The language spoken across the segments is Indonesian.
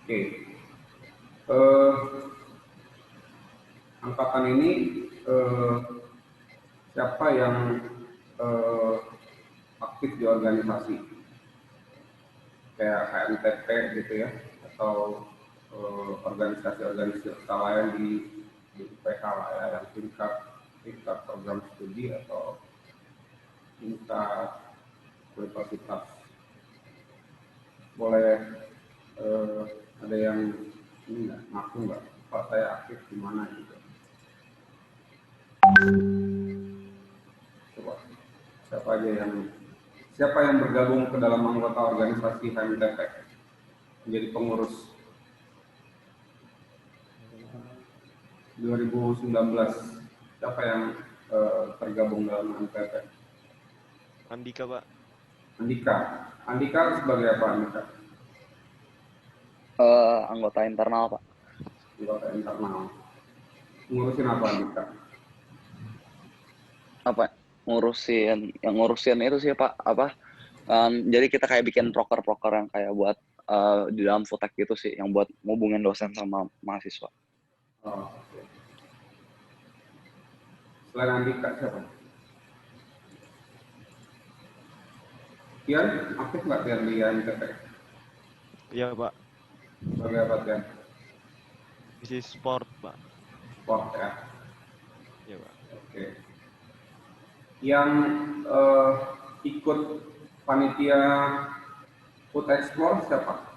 Oke. Eh, Angkatan ini siapa yang eh, aktif di organisasi kayak KMTP gitu ya, atau organisasi-organisasi lain di UPH lah ya, yang tingkat program studi atau tingkat universitas. Boleh eh, ada yang ini nggak ngaku nggak Pak, saya aktif di mana gitu. Coba siapa yang bergabung ke dalam anggota organisasi HMTP menjadi pengurus 2019, siapa yang tergabung dalam HMTP? Andika, Pak. Andika sebagai apa Andika? Anggota internal, Pak. Anggota internal. Ngurusin apa Andika? Apa? Ngurusin itu sih, Pak. Jadi kita kayak bikin proker-proker yang kayak buat di dalam Futek gitu sih, yang buat ngubungin dosen sama mahasiswa. Oh, okay. Selain Andika siapa? Tian, aktif nggak Tian di HMTP? Iya, Pak. Sebagai apa Tian? Isi sport, Pak. Sport ya. Iya, Pak. Oke. Yang ikut panitia Food Explore siapa?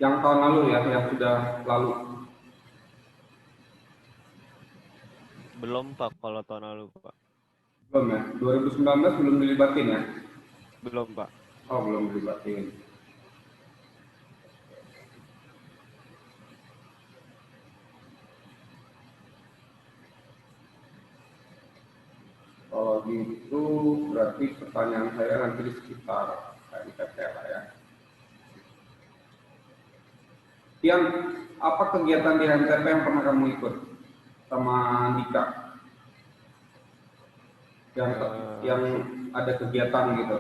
Yang tahun lalu ya, yang sudah lalu. Belum, Pak, kalau tahun lalu, Pak. Belum ya? 2019 belum dilibatin ya? Belum, Pak. Oh, belum dilibatin. Kalau gitu berarti pertanyaan saya nanti di sekitar KMTP lah ya. Yang apa kegiatan di HMTP yang pernah kamu ikut sama Dika? Yang ada kegiatan gitu.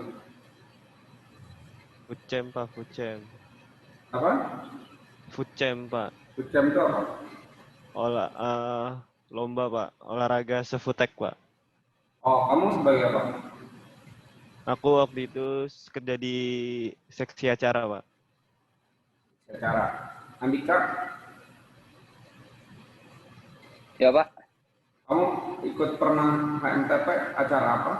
Futsem, Pak, futsem. Apa? Futsem, Pak. Futsem itu apa? Lomba, Pak. Olahraga sefutek, Pak. Oh, kamu sebagai apa? Aku waktu itu kerja di seksi acara, Pak. Secara Andika, Ya, Pak. kamu ikut pernah HMTP acara apa?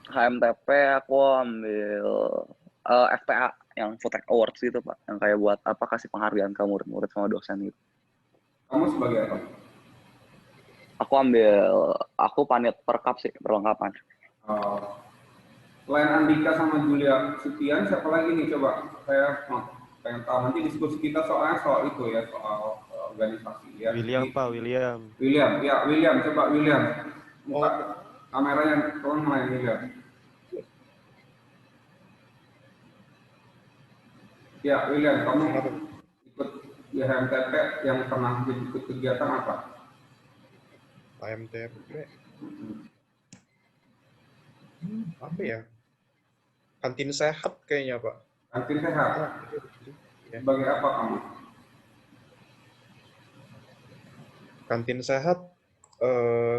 HMTP aku ambil FTA yang Futek Awards gitu, Pak. Yang kayak buat kasih penghargaan ke murid-murid sama dosen gitu. Kamu sebagai apa? Aku panit perkap sih, perlengkapan. Selain Andika sama Julia Sutian, siapa lagi nih coba? Saya pengen tahu nanti diskusi kita soal itu ya, soal organisasi ya. William, Pak, William. William, coba William. Buka kameranya, tolong ngelain William. Ya, William, kamu ikut di HMTP yang pernah ikut kegiatan apa? HMTP apa ya? Kantin sehat kayaknya, Pak. Kantin sehat. Sebagai apa kamu? Kantin sehat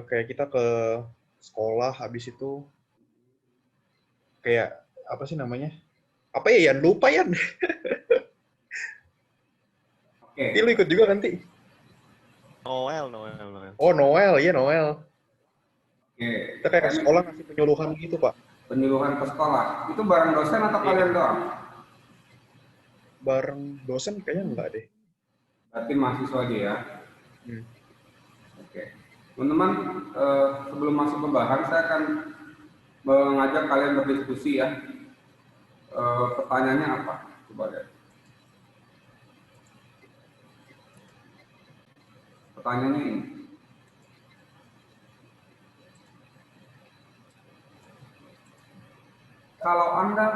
kayak kita ke sekolah, habis itu kayak apa sih namanya? Apa ya, Yan? Lupa, Yan. Oke. Lu ikut juga nanti? Noel. Oh, Noel, iya Noel. Oke. Kita kayak ke sekolah ngasih penyuluhan gitu, Pak. Penyuluhan ke sekolah. Itu bareng dosen atau kalian doang? Bareng dosen kayaknya enggak deh. Berarti mahasiswa aja ya. Oke. Teman-teman, sebelum masuk ke bahan, saya akan mengajak kalian berdiskusi ya. Pertanyaannya apa? Coba lihat. Pertanyaannya ini. Kalau Anda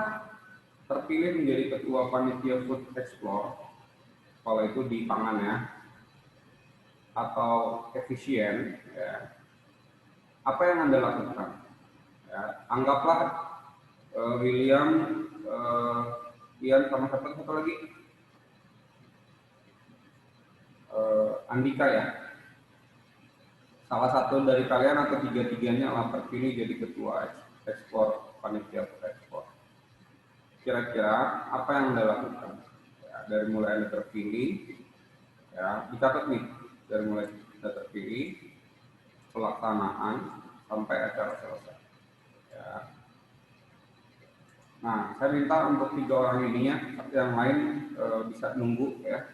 terpilih menjadi ketua panitia Food Explore, kalau itu di pangan ya, atau efisien, ya, apa yang Anda lakukan? Ya, anggaplah William, Ian sama satu lagi, Andika ya. Salah satu dari kalian atau tiga-tiganya lah terpilih jadi ketua ekspor, panitia ekspor. Kira-kira apa yang Anda lakukan? Ya, dari mulai Anda terpilih, ya dicatat nih, dari mulai Anda terpilih, pelaksanaan sampai acara selesai. Ya. Nah, saya minta untuk 3 orang ini ya, yang lain bisa nunggu ya.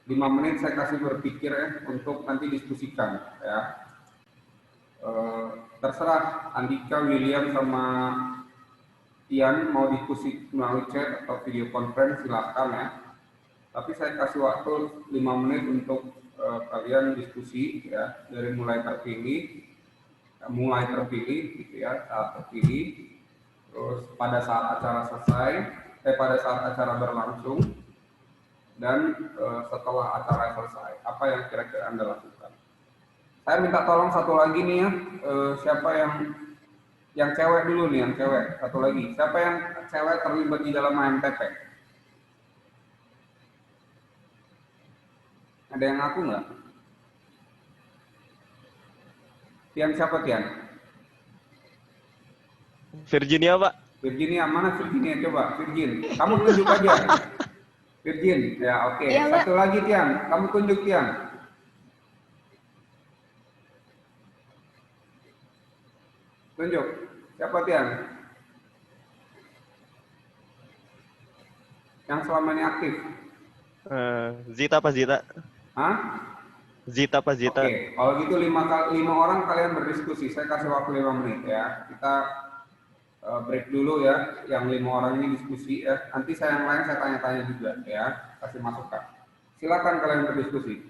5 menit saya kasih berpikir ya untuk nanti diskusikan ya. Terserah Andika, William sama Ian mau diskusi melalui chat atau video conference silahkan ya. Tapi saya kasih waktu 5 menit untuk kalian diskusi ya dari mulai terpilih gitu ya, saat terpilih, terus pada saat acara selesai, pada saat acara berlangsung, dan setelah acara selesai, apa yang kira-kira Anda lakukan? Saya minta tolong satu lagi nih ya, siapa yang cewek dulu nih, yang cewek satu lagi, siapa yang cewek terlibat di dalam AMTP? Ada yang ngaku nggak? Tian siapa Tian? Virginia, Pak. Virginia, mana Virginia? Coba, Virgin. Kamu tunjuk aja. Virgin, ya oke. Iya, Mbak. Satu lagi Tian, kamu tunjuk Tian. Tunjuk. Siapa Tian? Yang selama ini aktif. Zita apa Zita? Hah? Zita apa Zita? Oke, kalau gitu 5 orang kalian berdiskusi. Saya kasih waktu 5 menit ya. Kita break dulu ya. Yang 5 orang ini diskusi ya. Nanti yang lain saya tanya-tanya juga ya. Kasih masukan. Silakan kalian berdiskusi.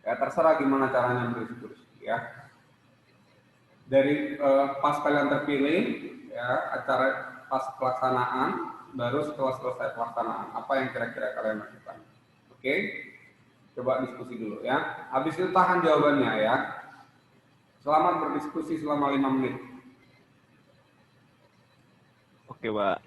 Ya terserah gimana caranya berdiskusi ya. Dari pas kalian terpilih ya, acara pas pelaksanaan, baru setelah selesai pelaksanaan, apa yang kira-kira kalian lakukan? Oke? Coba diskusi dulu ya. Habis itu tahan jawabannya ya. Selamat berdiskusi selama 5 menit. Oke, Pak.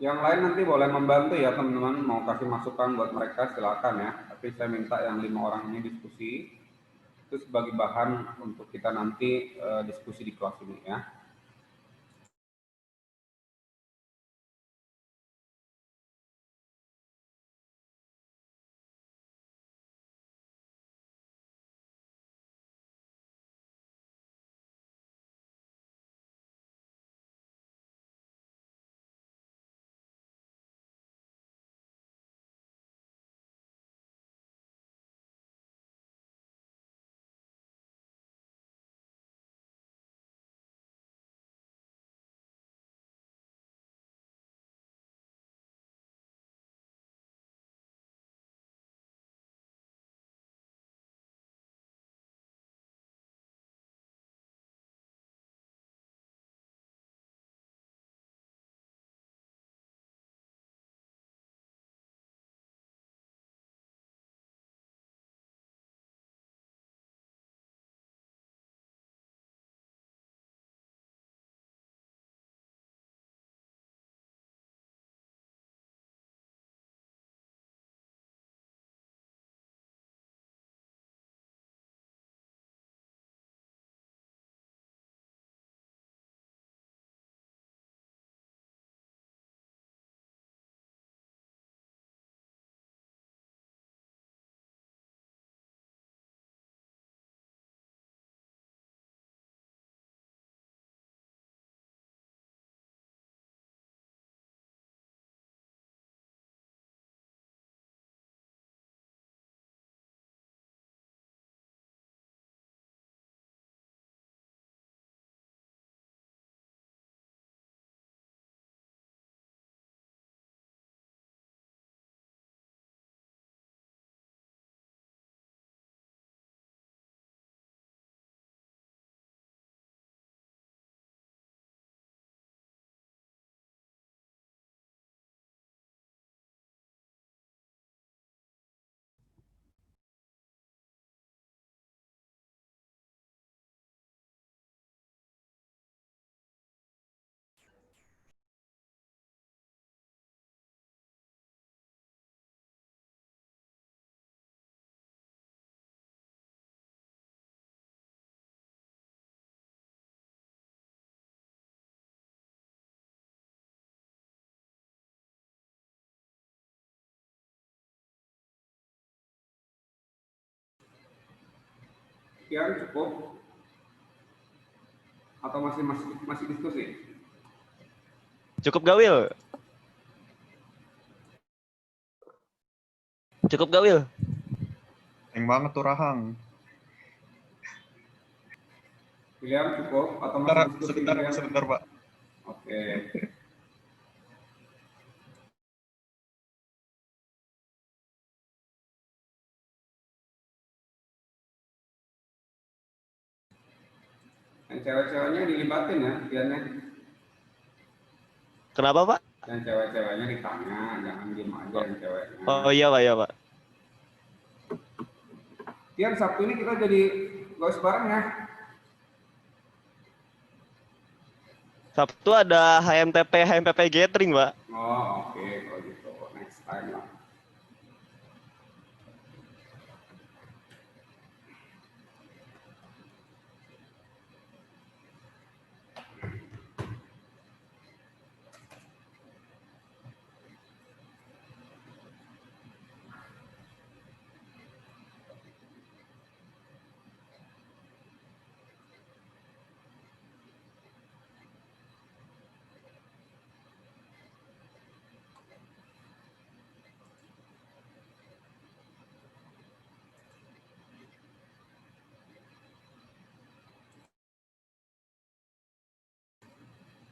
Yang lain nanti boleh membantu ya teman-teman, mau kasih masukan buat mereka silakan ya. Tapi saya minta yang 5 orang ini diskusi itu sebagai bahan untuk kita nanti diskusi di kelas ini ya. Sekian cukup atau masih diskusi? Cukup gak, Will? Cukup gak, Will? Yang banget tuh Rahang. William cukup atau masih diskusi? Sebentar, Pak. Oke. Yang cewek-ceweknya dilibatin ya, Tiannya. Kenapa, Pak? Yang cewek-ceweknya ditanya, jangan diem aja yang ceweknya. Oh iya, Pak, ya, Pak. Tian, Sabtu ini kita jadi goes bareng ya. Sabtu ada HMPP gathering, Pak. Oh, oke, kalau gitu. Next time lah.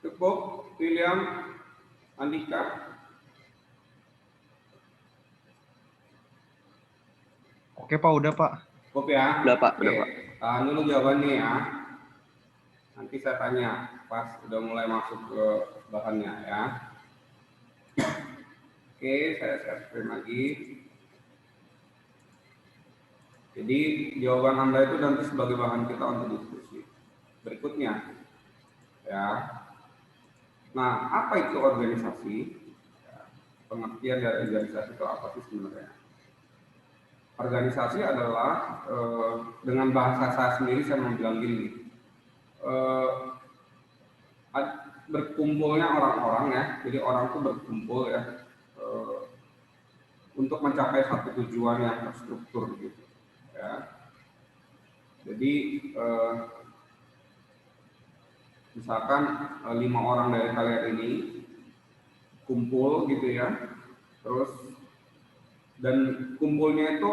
Cukup, William, Andika. Oke, Pak, udah, Pak. Cukup ya? Udah, Pak, Oke. udah, Pak. Tahan dulu jawabannya ya. Nanti saya tanya pas udah mulai masuk ke bahannya ya. Oke, saya share screen lagi. Jadi jawaban Anda itu nanti sebagai bahan kita untuk diskusi. Berikutnya, ya. Nah, apa itu organisasi? Ya, pengertian dari organisasi itu apa sih sebenarnya? Organisasi adalah dengan bahasa saya sendiri saya mau bilang gini, berkumpulnya orang-orang ya, jadi orang itu berkumpul ya untuk mencapai satu tujuan yang terstruktur gitu, ya. Jadi misalkan 5 orang dari kalian ini kumpul gitu ya, terus dan kumpulnya itu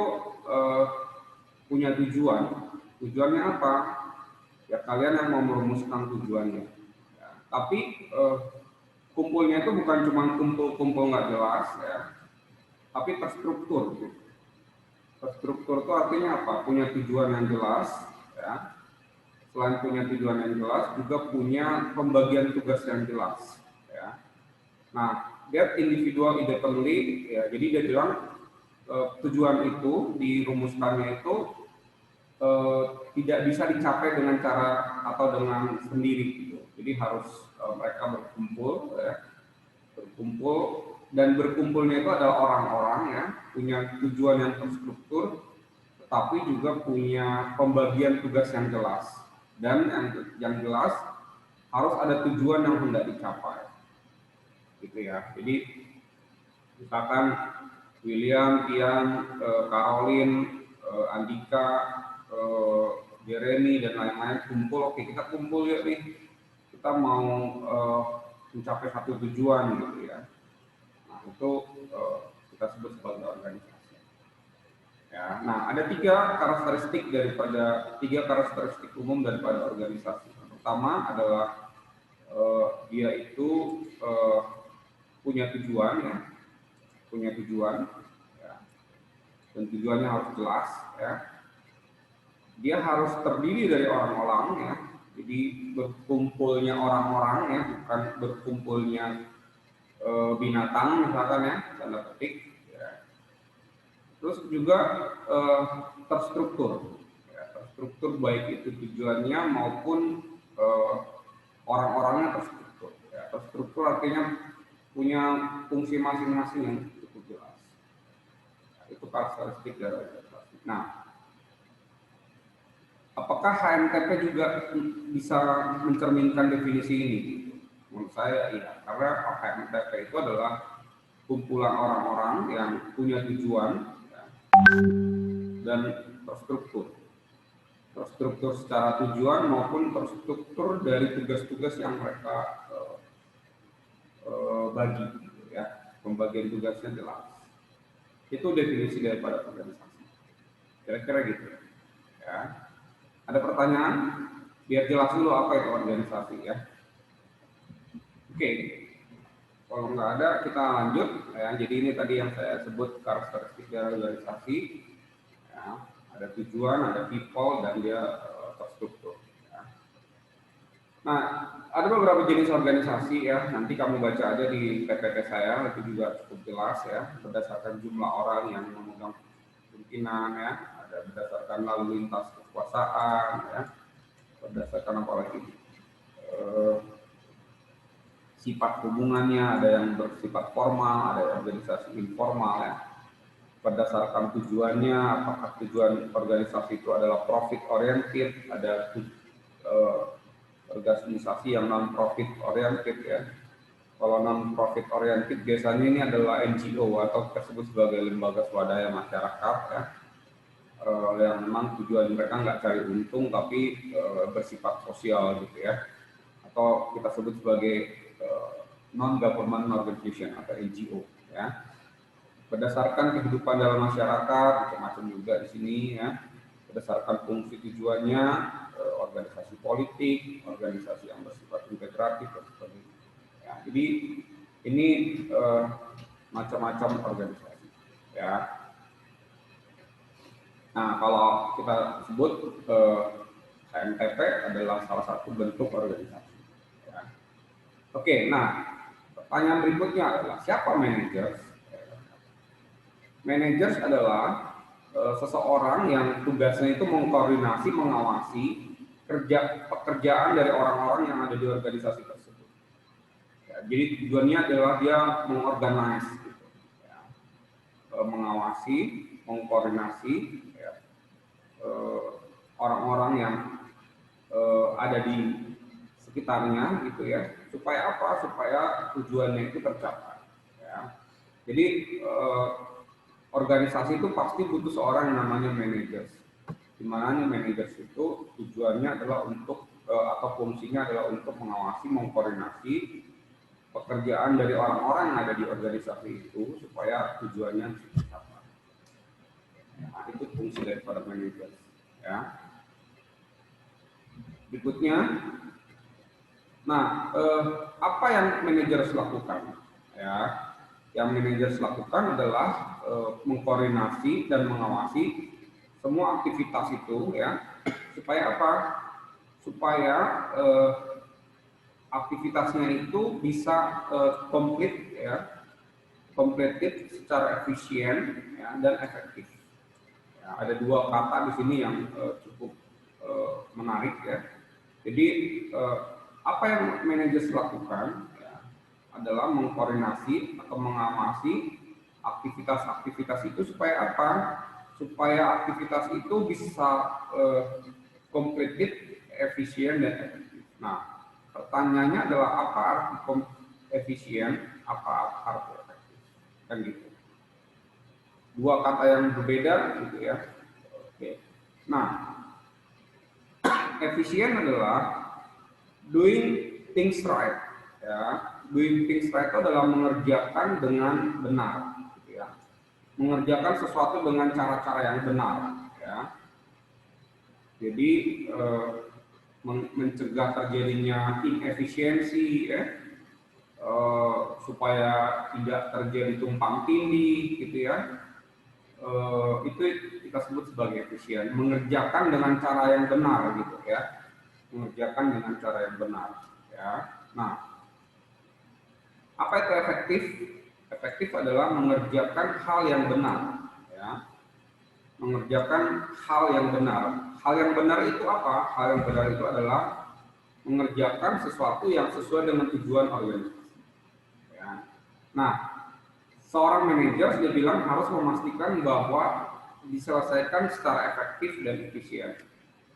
punya tujuan. Tujuannya apa? Ya kalian yang mau merumuskan tujuannya. Ya, tapi kumpulnya itu bukan cuma kumpul-kumpul nggak jelas ya, tapi terstruktur. Gitu. Terstruktur itu artinya apa? Punya tujuan yang jelas. Ya. Selain punya tujuan yang jelas, juga punya pembagian tugas yang jelas. Ya. Nah, get individual independently. Ya, jadi dia bilang tujuan itu dirumuskannya itu tidak bisa dicapai dengan cara atau dengan sendiri gitu. Jadi harus mereka berkumpul ya. Berkumpul dan berkumpulnya itu adalah orang-orang ya, punya tujuan yang terstruktur tetapi juga punya pembagian tugas yang jelas dan yang jelas harus ada tujuan yang hendak dicapai. Gitu ya. Jadi misalkan William, Tian, Caroline, Andika, Jeremy dan lain-lain kumpul, oke kita kumpul yuk nih, kita mau mencapai satu tujuan gitu ya. Nah itu kita sebut sebagai organisasi. Ya, nah ada tiga karakteristik umum daripada organisasi. Yang pertama adalah dia itu punya tujuan ya, ya, dan tujuannya harus jelas ya. Dia harus terdiri dari orang-orang ya, jadi berkumpulnya orang-orang ya, bukan berkumpulnya binatang misalkan ya, tanda petik. Ya. Terus juga terstruktur, ya, terstruktur baik itu tujuannya maupun orang-orangnya terstruktur. Ya, terstruktur artinya punya fungsi masing-masing yang cukup jelas. Nah, itu karakteristik dari organisasi. Nah, apakah HMTP juga bisa mencerminkan definisi ini? Menurut saya iya, karena HMTP itu adalah kumpulan orang-orang yang punya tujuan ya, dan terstruktur. terstruktur secara tujuan maupun terstruktur dari tugas-tugas yang mereka bagi, gitu ya. Pembagian tugasnya jelas. Itu definisi daripada organisasi. Kira-kira gitu ya. Ada pertanyaan? Biar jelas dulu apa itu organisasi ya. Oke. Kalau nggak ada, kita lanjut. Ya. Jadi ini tadi yang saya sebut karakteristik dari organisasi. Ya. Ada tujuan, ada people, dan dia terstruktur. Ya. Nah, ada beberapa jenis organisasi ya. Nanti kamu baca aja di PPT saya, itu juga cukup jelas ya. Berdasarkan jumlah orang yang memegang pimpinan ya. Ada berdasarkan lalu lintas kekuasaan ya. Berdasarkan apa lagi? Sifat hubungannya, ada yang bersifat formal, ada organisasi informal ya. Berdasarkan tujuannya, apakah tujuan organisasi itu adalah profit oriented, ada organisasi yang non profit oriented ya. Kalau non profit oriented biasanya ini adalah NGO atau tersebut sebagai lembaga swadaya masyarakat ya. Yang memang tujuan mereka nggak cari untung tapi bersifat sosial gitu ya. Atau kita sebut sebagai non-government organization atau NGO ya. Berdasarkan kehidupan dalam masyarakat macam-macam juga di sini ya. Berdasarkan fungsi tujuannya, organisasi politik, organisasi yang bersifat integratif dan sebagainya. Ya, jadi ini macam-macam organisasi ya. Nah, kalau kita sebut KMTP adalah salah satu bentuk organisasi. Ya. Oke, nah pertanyaan berikutnya adalah siapa managers? Managers adalah seseorang yang tugasnya itu mengkoordinasi, mengawasi pekerjaan dari orang-orang yang ada di organisasi tersebut. Ya, jadi tujuannya adalah dia mengorganize, gitu, ya. Mengawasi, mengkoordinasi ya, orang-orang yang ada di sekitarnya, gitu ya. Supaya apa? Supaya tujuannya itu tercapai. Ya. Jadi organisasi itu pasti butuh seorang yang namanya managers. Di mana managers itu tujuannya adalah untuk atau fungsinya adalah untuk mengawasi, mengkoordinasi pekerjaan dari orang-orang yang ada di organisasi itu supaya tujuannya tercapai. Nah, itu fungsi daripada managers. Ya. Berikutnya, nah apa yang managers lakukan? Ya. Yang managers lakukan adalah mengkoordinasi dan mengawasi semua aktivitas itu ya, supaya apa? Supaya aktivitasnya itu bisa komplit ya, completed secara efisien ya, dan efektif. Ya, ada dua kata di sini yang cukup menarik ya. Jadi apa yang managers lakukan adalah mengkoordinasi atau mengawasi aktivitas-aktivitas itu supaya apa? Supaya aktivitas itu bisa completed, efisien dan efektif. Nah, pertanyaannya adalah apa arti efisien, apa arti efektif? Kan gitu. Dua kata yang berbeda gitu ya. Oke. Nah, efisien adalah doing things right ya. Doing things right itu adalah mengerjakan dengan benar, gitu ya. Mengerjakan sesuatu dengan cara-cara yang benar, ya. Jadi mencegah terjadinya inefisiensi, ya, supaya tidak terjadi tumpang tindih, gitu ya. Itu kita sebut sebagai efisien. Mengerjakan dengan cara yang benar, gitu ya. Mengerjakan dengan cara yang benar, ya. Nah. Apa itu efektif? Efektif adalah mengerjakan hal yang benar, ya. Mengerjakan hal yang benar. Hal yang benar itu apa? Hal yang benar itu adalah mengerjakan sesuatu yang sesuai dengan tujuan organisasi. Ya. Nah, seorang manajer dia bilang harus memastikan bahwa diselesaikan secara efektif dan efisien.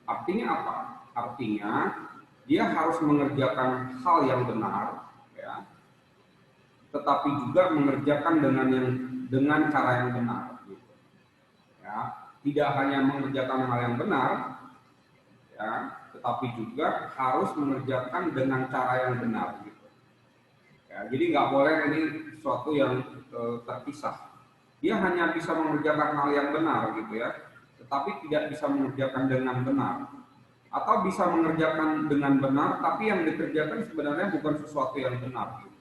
Artinya apa? Artinya dia harus mengerjakan hal yang benar, ya. Tetapi juga mengerjakan dengan cara yang benar. Gitu. Ya, tidak hanya mengerjakan hal yang benar, ya, tetapi juga harus mengerjakan dengan cara yang benar gitu. Ya, jadi nggak boleh ini sesuatu yang terpisah. Dia hanya bisa mengerjakan hal yang benar gitu ya, tetapi tidak bisa mengerjakan dengan benar. Atau bisa mengerjakan dengan benar, tapi yang dikerjakan sebenarnya bukan sesuatu yang benar. Gitu.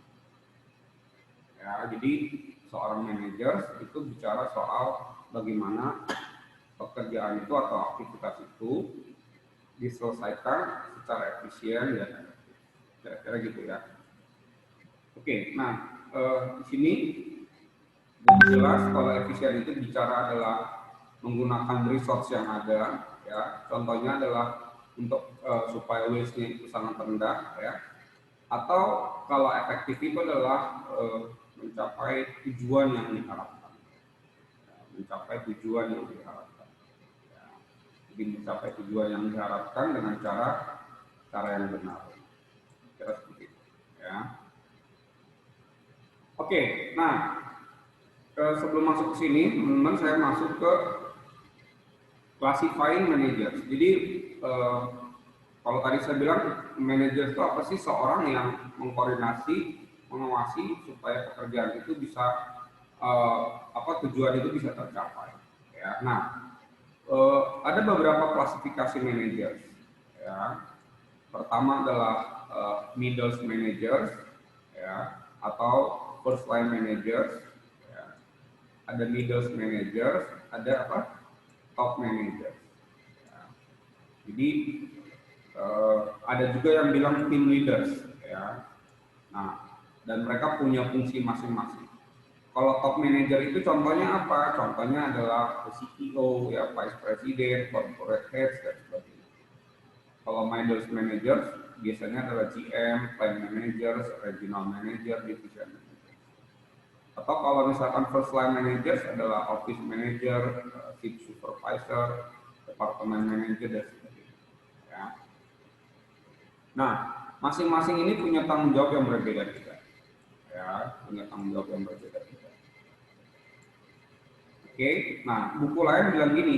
Ya, jadi seorang manajer itu bicara soal bagaimana pekerjaan itu atau aktivitas itu diselesaikan secara efisien dan efektif. Kira-kira gitu ya. Oke, nah di sini jelas kalau efisien itu bicara adalah menggunakan resource yang ada, ya. Contohnya adalah untuk supaya waste-nya itu sangat rendah, ya. Atau kalau efektif itu adalah mencapai tujuan yang diharapkan, ya, mencapai tujuan yang diharapkan. Ya. Jadi mencapai tujuan yang diharapkan dengan cara yang benar. Kira seperti itu, ya. Oke, nah sebelum masuk ke sini, teman-teman saya masuk ke classifying managers. Jadi kalau tadi saya bilang manajer itu apa sih? Seorang yang mengkoordinasi, mengawasi supaya pekerjaan itu bisa tujuan itu bisa tercapai. Ya. Nah, ada beberapa klasifikasi manajer. Ya. Pertama adalah middle managers, ya, atau first line managers. Ya. Ada middle managers, ada apa? Top managers. Ya. Jadi ada juga yang bilang team leaders, ya. Nah, dan mereka punya fungsi masing-masing. Kalau top manager itu contohnya apa? Contohnya adalah CEO, ya, vice president, corporate heads, dan sebagainya. Kalau middle managers biasanya adalah GM, plant managers, regional manager, division manager. Atau kalau misalkan first line managers adalah office manager, chief supervisor, department manager, dan sebagainya. Ya. Nah, masing-masing ini punya tanggung jawab yang berbeda-beda. Ya, punya tanggung jawab yang berbeda-beda. Oke, nah buku lain bilang gini,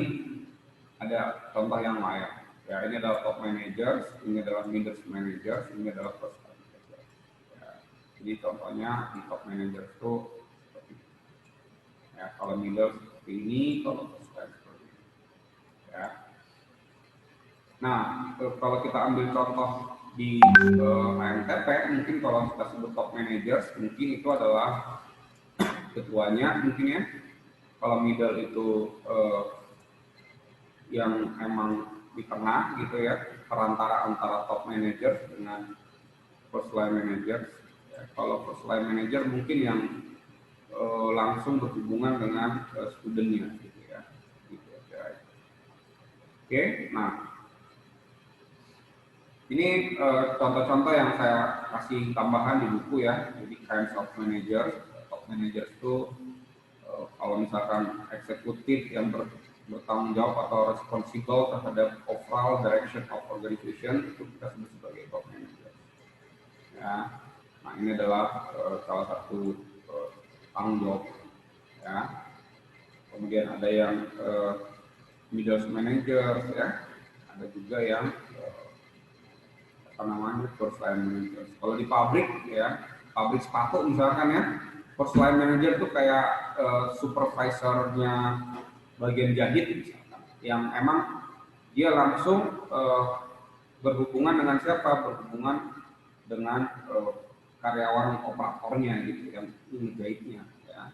ada contoh yang lain. Ya, ini adalah top managers, ini adalah middle managers, ini adalah first managers. Ya, jadi contohnya di top managers itu seperti ini. Ya, kalau middle seperti ini, kalau first seperti ini. Ya. Nah, kalau kita ambil contoh di AMTP, mungkin kalau kita sebut top managers, mungkin itu adalah ketuanya mungkin ya. Kalau middle itu yang emang di tengah gitu ya, perantara antara top manager dengan first line manager. Ya, kalau first line manager mungkin yang langsung berhubungan dengan studentnya gitu ya. Gitu ya. Oke, nah ini contoh-contoh yang saya kasih tambahan di buku ya. Jadi kinds of managers. Top managers itu kalau misalkan eksekutif yang bertanggung jawab atau responsible terhadap overall direction of organization, itu kita sebut sebagai top manager. Ya. Nah, ini adalah salah satu tanggung jawab. Ya. Kemudian ada yang middle manager, ya. Ada juga yang first line manager. Kalau di pabrik ya, pabrik sepatu misalkan ya, first line manager itu kayak supervisornya bagian jahit misalkan, yang emang dia langsung berhubungan dengan siapa? Berhubungan dengan karyawan operatornya gitu, yang ngejahitnya. Ya.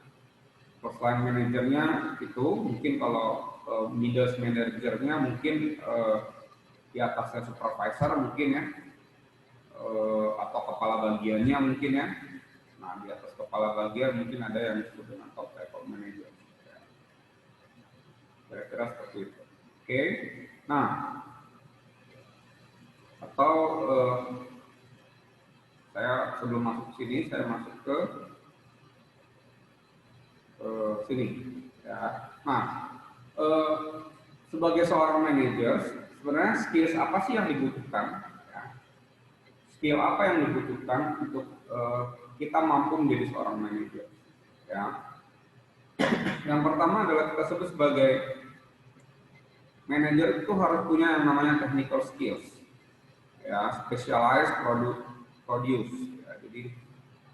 First line manajernya itu mungkin kalau middle manajernya mungkin di atasnya supervisor mungkin ya. Atau kepala bagiannya mungkin ya. Nah, di atas kepala bagian mungkin ada yang disebut dengan top level manager. Kira-kira seperti itu. Oke. Nah, atau saya sebelum masuk sini, saya masuk ke sini. Ya. Nah, sebagai seorang manajer, sebenarnya skills apa sih yang dibutuhkan? Skill apa yang dibutuhkan untuk kita mampu menjadi seorang manajer? Ya. Yang pertama adalah kita sebut sebagai manajer itu harus punya yang namanya technical skills, ya, specialized produce. Ya, jadi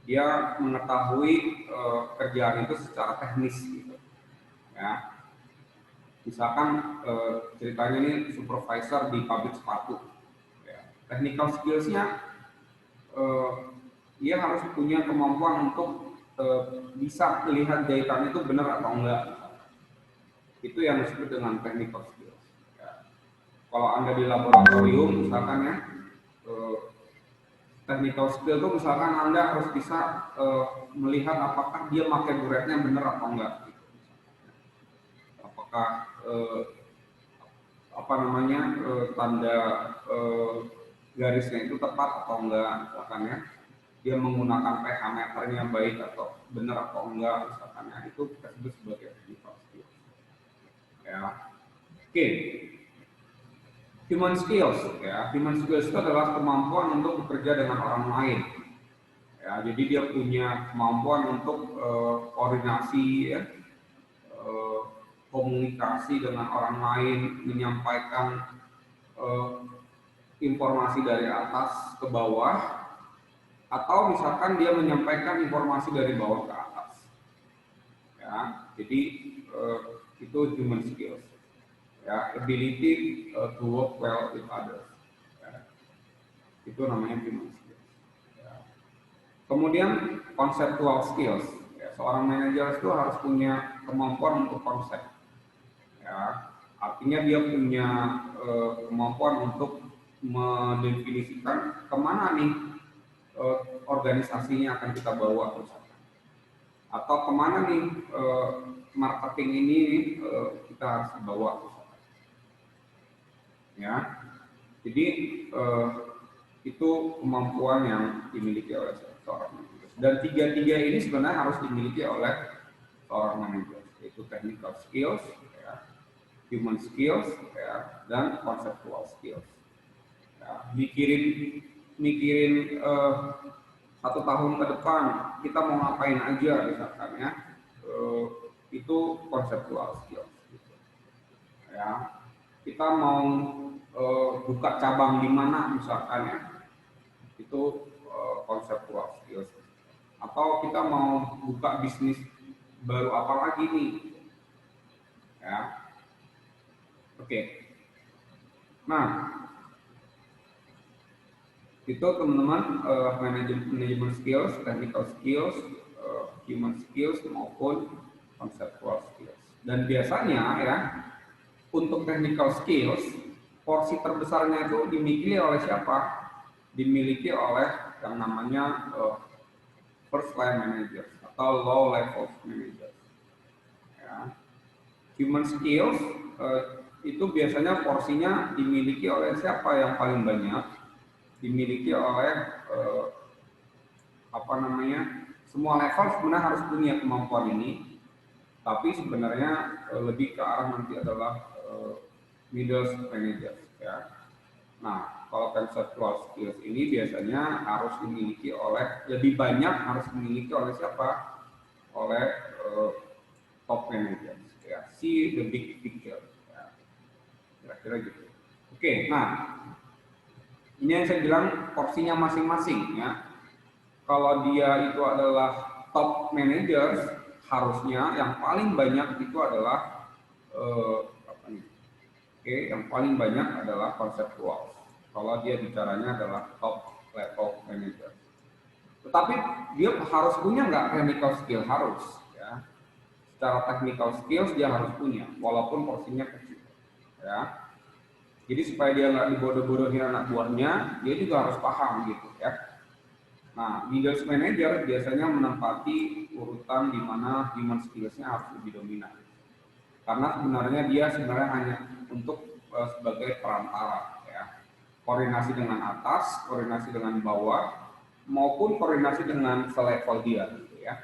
dia mengetahui kerjaan itu secara teknis, gitu. Ya, misalkan ceritanya ini supervisor di pabrik sepatu. Ya, technical skills-nya dia harus punya kemampuan untuk bisa melihat jahitan itu benar atau enggak. Itu yang disebut dengan technical skills. Ya. Kalau Anda di laboratorium misalkan ya, technical skill itu misalkan Anda harus bisa melihat apakah dia pakai buretnya benar atau enggak. Gitu. Apakah apa namanya tanda garisnya itu tepat atau enggak, misalkan ya. Dia menggunakan pH meternya baik atau benar atau enggak, misalkan ya. Itu kita sebut sebagai technical skill. Ya. Oke. Human skills, ya. Human skills itu adalah kemampuan untuk bekerja dengan orang lain. Ya, jadi dia punya kemampuan untuk koordinasi, ya, komunikasi dengan orang lain, menyampaikan informasi dari atas ke bawah, atau misalkan dia menyampaikan informasi dari bawah ke atas. Ya, jadi itu human skills. Ya, ability to work well with others. Ya, itu namanya human skills. Ya. Kemudian conceptual skills. Ya, seorang manajer itu harus punya kemampuan untuk konsep. Ya, artinya dia punya kemampuan untuk mendefinisikan kemana nih organisasinya akan kita bawa, misalkan. Atau kemana nih marketing ini kita harus bawa, misalkan. Ya, jadi itu kemampuan yang dimiliki oleh seorang manajer. Dan tiga-tiga ini sebenarnya harus dimiliki oleh seorang manajer, yaitu technical skills, ya, human skills, ya, dan conceptual skills. Ya, mikirin 1 tahun ke depan kita mau ngapain aja, misalkan ya, itu conceptual skills. Gitu. Ya, kita mau buka cabang di mana, misalkan ya, itu conceptual skills. Atau kita mau buka bisnis baru apa lagi nih, ya. Oke. Nah, itu teman-teman manajemen skills, technical skills, human skills maupun conceptual skills. Dan biasanya ya, untuk technical skills porsi terbesarnya itu dimiliki oleh siapa? Dimiliki oleh yang namanya first line managers atau low level managers. Ya. Human skills itu biasanya porsinya dimiliki oleh siapa yang paling banyak? Dimiliki oleh apa namanya, semua level sebenarnya harus punya kemampuan ini, tapi sebenarnya lebih ke arah nanti adalah middle managers, ya. Nah, kalau conceptual skills ini biasanya harus dimiliki oleh, lebih banyak harus dimiliki oleh siapa? Oleh top managers, ya. See the big picture, ya. Kira-kira gitu. Oke, nah ini yang saya bilang porsinya masing-masing, ya. Kalau dia itu adalah top managers, harusnya yang paling banyak itu adalah yang paling banyak adalah konseptual. Kalau dia bicaranya adalah top level manager. Tetapi dia harus punya nggak technical skill? Harus, ya. Secara technical skills dia harus punya, walaupun porsinya kecil, ya. Jadi supaya dia nggak dibodoh-bodohin anak buahnya, dia juga harus paham gitu, ya. Nah, middle manager biasanya menempati urutan di mana human skills-nya harus lebih dominan. Karena sebenarnya dia hanya untuk sebagai perantara, ya. Koordinasi dengan atas, koordinasi dengan bawah, maupun koordinasi dengan selevel dia, gitu ya.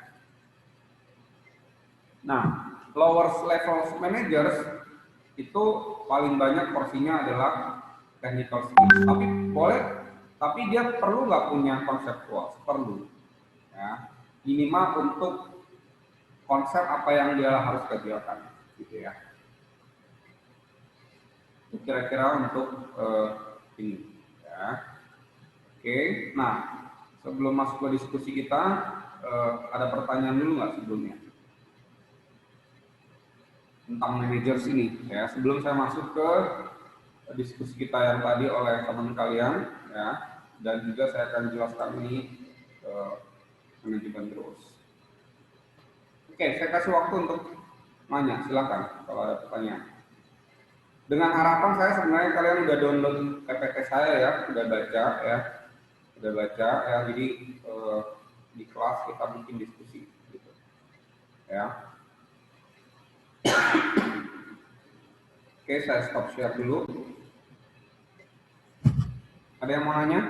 Nah, lower level managers itu paling banyak porsinya adalah technical skills. Tapi dia perlu nggak punya konseptual? Perlu, ya. Minimal untuk konsep apa yang dia harus kerjakan, gitu ya. kira-kira untuk ini ya. Oke, nah sebelum masuk ke diskusi kita, ada pertanyaan dulu nggak sebelumnya tentang managers ini ya, sebelum saya masuk ke diskusi kita yang tadi oleh teman kalian ya, dan juga saya akan jelaskan ini manajemen terus. Oke, saya kasih waktu untuk nanya, silakan kalau ada pertanyaan. Dengan harapan saya sebenarnya kalian udah download PPT saya ya, udah baca ya, jadi di kelas kita mungkin diskusi gitu ya. Oke, saya stop share dulu. Ada yang mau nanya?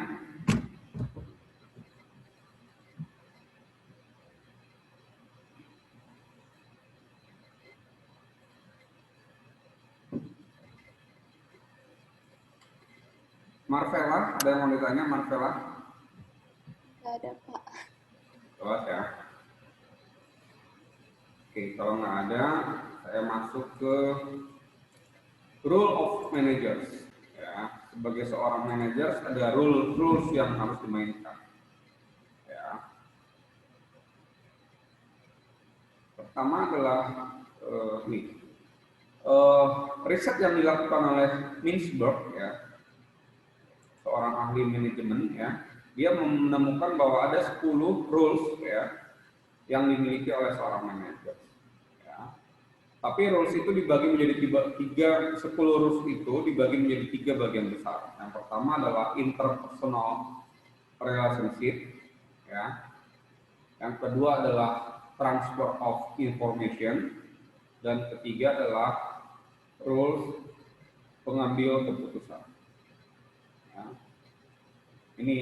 Marvela, ada yang mau ditanya Marvela? Nggak ada, Pak. Jelas ya. Oke, kalau nggak ada, saya masuk ke rule of managers. Ya, sebagai seorang manager ada rules yang harus dimainkan. Ya. Pertama adalah riset yang dilakukan oleh Mintzberg ya, seorang ahli manajemen ya, dia menemukan bahwa ada 10 rules ya yang dimiliki oleh seorang manajer. Ya. Tapi rules itu dibagi menjadi 10 rules itu dibagi menjadi 3 bagian besar. Yang pertama adalah interpersonal relationship, ya. Yang kedua adalah transfer of information, dan ketiga adalah rules pengambil keputusan. Ya. Ini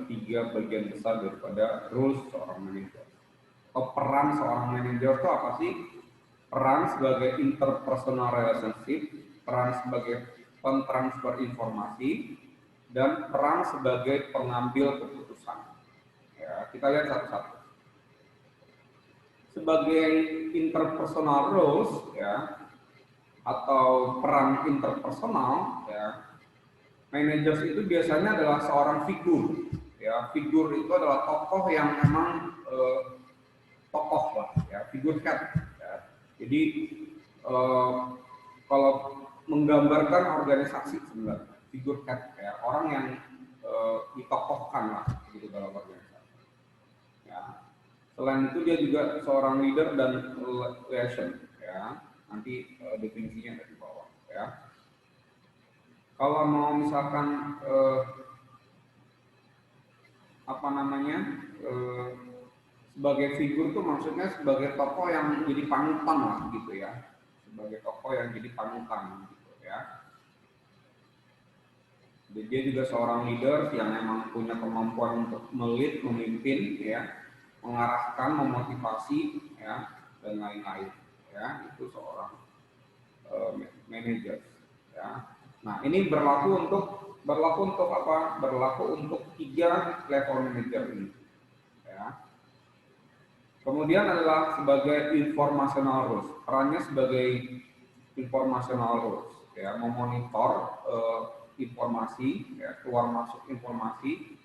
3 bagian besar daripada rules seorang manajer. Atau peran seorang manajer itu apa sih? Peran sebagai interpersonal relationship, peran sebagai pentransfer informasi, dan peran sebagai pengambil keputusan. Ya, kita lihat satu-satu. Sebagai interpersonal roles ya, atau peran interpersonal ya, managers itu biasanya adalah seorang figur. Ya, figur itu adalah tokoh yang memang tokoh lah, ya, figur head. Ya. Jadi kalau menggambarkan organisasi sebenarnya, figur head, ya, orang yang ditokohkan lah, gitu dalam organisasi. Ya. Selain itu dia juga seorang leader dan liaison, ya. Nanti definisinya ada di bawah, ya. Kalau mau misalkan sebagai figur tuh maksudnya sebagai tokoh yang jadi panutan lah gitu ya, sebagai tokoh yang jadi panutan gitu ya. Jadi dia juga seorang leader yang memang punya kemampuan untuk melead, memimpin ya, mengarahkan, memotivasi ya, dan lain-lain ya. Itu seorang manajer ya. Nah, ini berlaku untuk apa? Berlaku untuk 3 level manajer ini. Ya. Kemudian adalah sebagai informational rules. Perannya sebagai informational rules, ya, memonitor informasi, ya, keluar masuk informasi.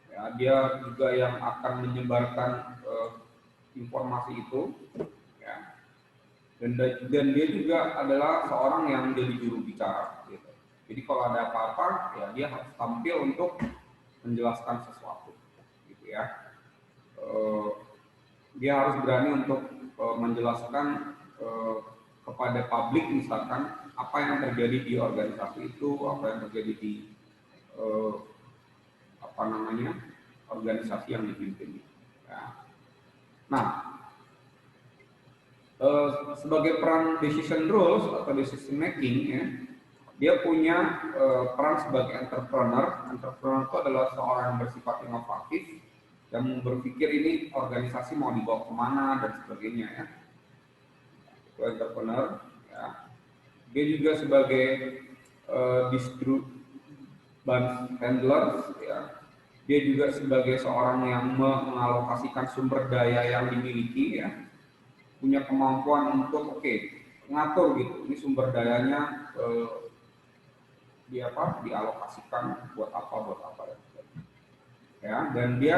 Ya, dia juga yang akan menyebarkan informasi itu. Ya. Dan dia juga adalah seorang yang jadi juru bicara. Gitu. Jadi kalau ada apa-apa, ya dia harus tampil untuk menjelaskan sesuatu, gitu ya. Dia harus berani untuk menjelaskan kepada publik, misalkan apa yang terjadi di organisasi itu, apa yang terjadi di organisasi yang dipimpin. Ya. Nah, sebagai peran decision rules atau decision making ya, dia punya peran sebagai entrepreneur. Entrepreneur itu adalah seorang yang bersifat inovatif, yang berpikir ini organisasi mau dibawa kemana dan sebagainya ya. Itu entrepreneur ya. Dia juga sebagai distribution handler ya. Dia juga sebagai seorang yang mengalokasikan sumber daya yang dimiliki ya, punya kemampuan untuk ngatur gitu, ini sumber dayanya dialokasikan buat apa dan sebagainya. Ya, dan dia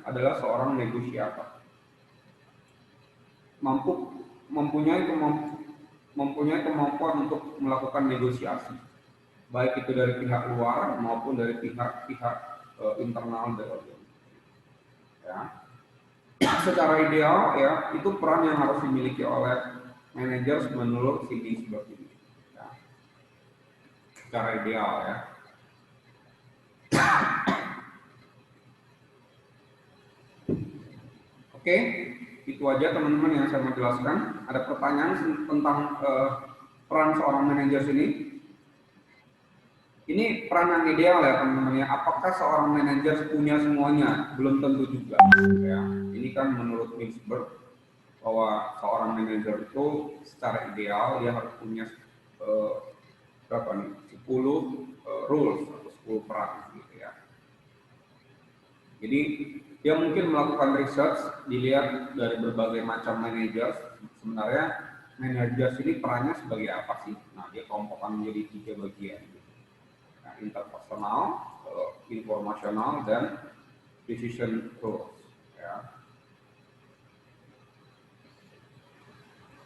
adalah seorang negosiator, mempunyai kemampuan untuk melakukan negosiasi, baik itu dari pihak luar maupun dari pihak internal dari organisasi. Ya. Secara ideal ya, itu peran yang harus dimiliki oleh manajer menurut Cindy seperti ini. Ya. Secara ideal ya. Oke, itu aja teman-teman yang saya mau jelaskan. Ada pertanyaan tentang peran seorang manajer sini? Ini peran yang ideal ya teman-teman ya. Apakah seorang manajer punya semuanya? Belum tentu juga. Ya, ini kan menurut Milsberg bahwa seorang manajer itu secara ideal dia harus punya berapa nih? 10 rules atau 10 peran gitu ya. Jadi dia mungkin melakukan research, dilihat dari berbagai macam manajer. Sebenarnya manajer ini perannya sebagai apa sih? Nah, dia kelompokkan menjadi 3 bagian. Nah, interpersonal, informasional, dan decision rules. Ya.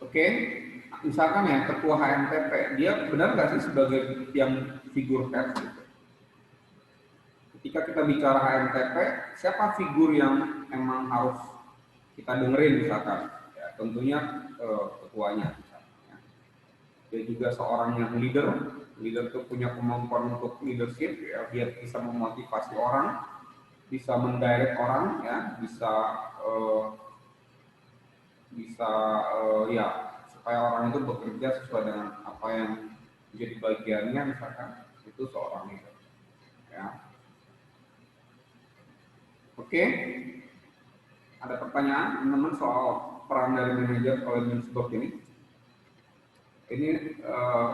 Oke, misalkan ya ketua HMTP, dia benar nggak sih sebagai yang figur head? Gitu? Ketika kita bicara HMTP, siapa figur yang emang harus kita dengerin misalkan? Ya, tentunya ketuanya. Misalkan, ya. Dia juga seorang yang leader itu punya kemampuan untuk leadership, ya. Dia bisa memotivasi orang, bisa mendirect orang, ya, ya supaya orang itu bekerja sesuai dengan apa yang menjadi bagiannya, misalkan itu seorang leader. Ya. Oke, ada pertanyaan teman-teman soal peran dari manajer oleh Milsberg ini? Ini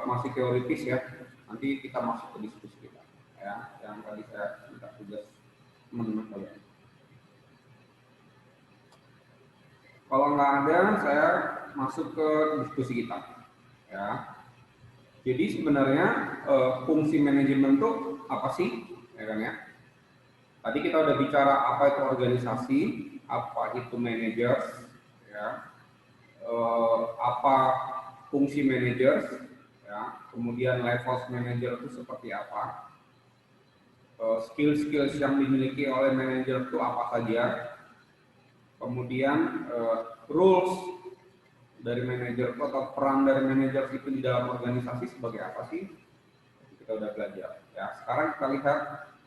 masih teoritis ya, nanti kita masuk ke diskusi kita. Ya, yang tadi saya minta tugas teman-teman kalian. Kalau nggak ada, saya masuk ke diskusi kita. Ya, jadi sebenarnya fungsi manajemen itu apa sih, ya kan ya? Tadi kita udah bicara apa itu organisasi, apa itu managers, ya, apa fungsi managers, ya, kemudian levels manager itu seperti apa, skill-skills yang dimiliki oleh manajer itu apa saja, kemudian rules dari manajer atau peran dari manajer itu di dalam organisasi sebagai apa sih, kita udah belajar. Ya, sekarang kita lihat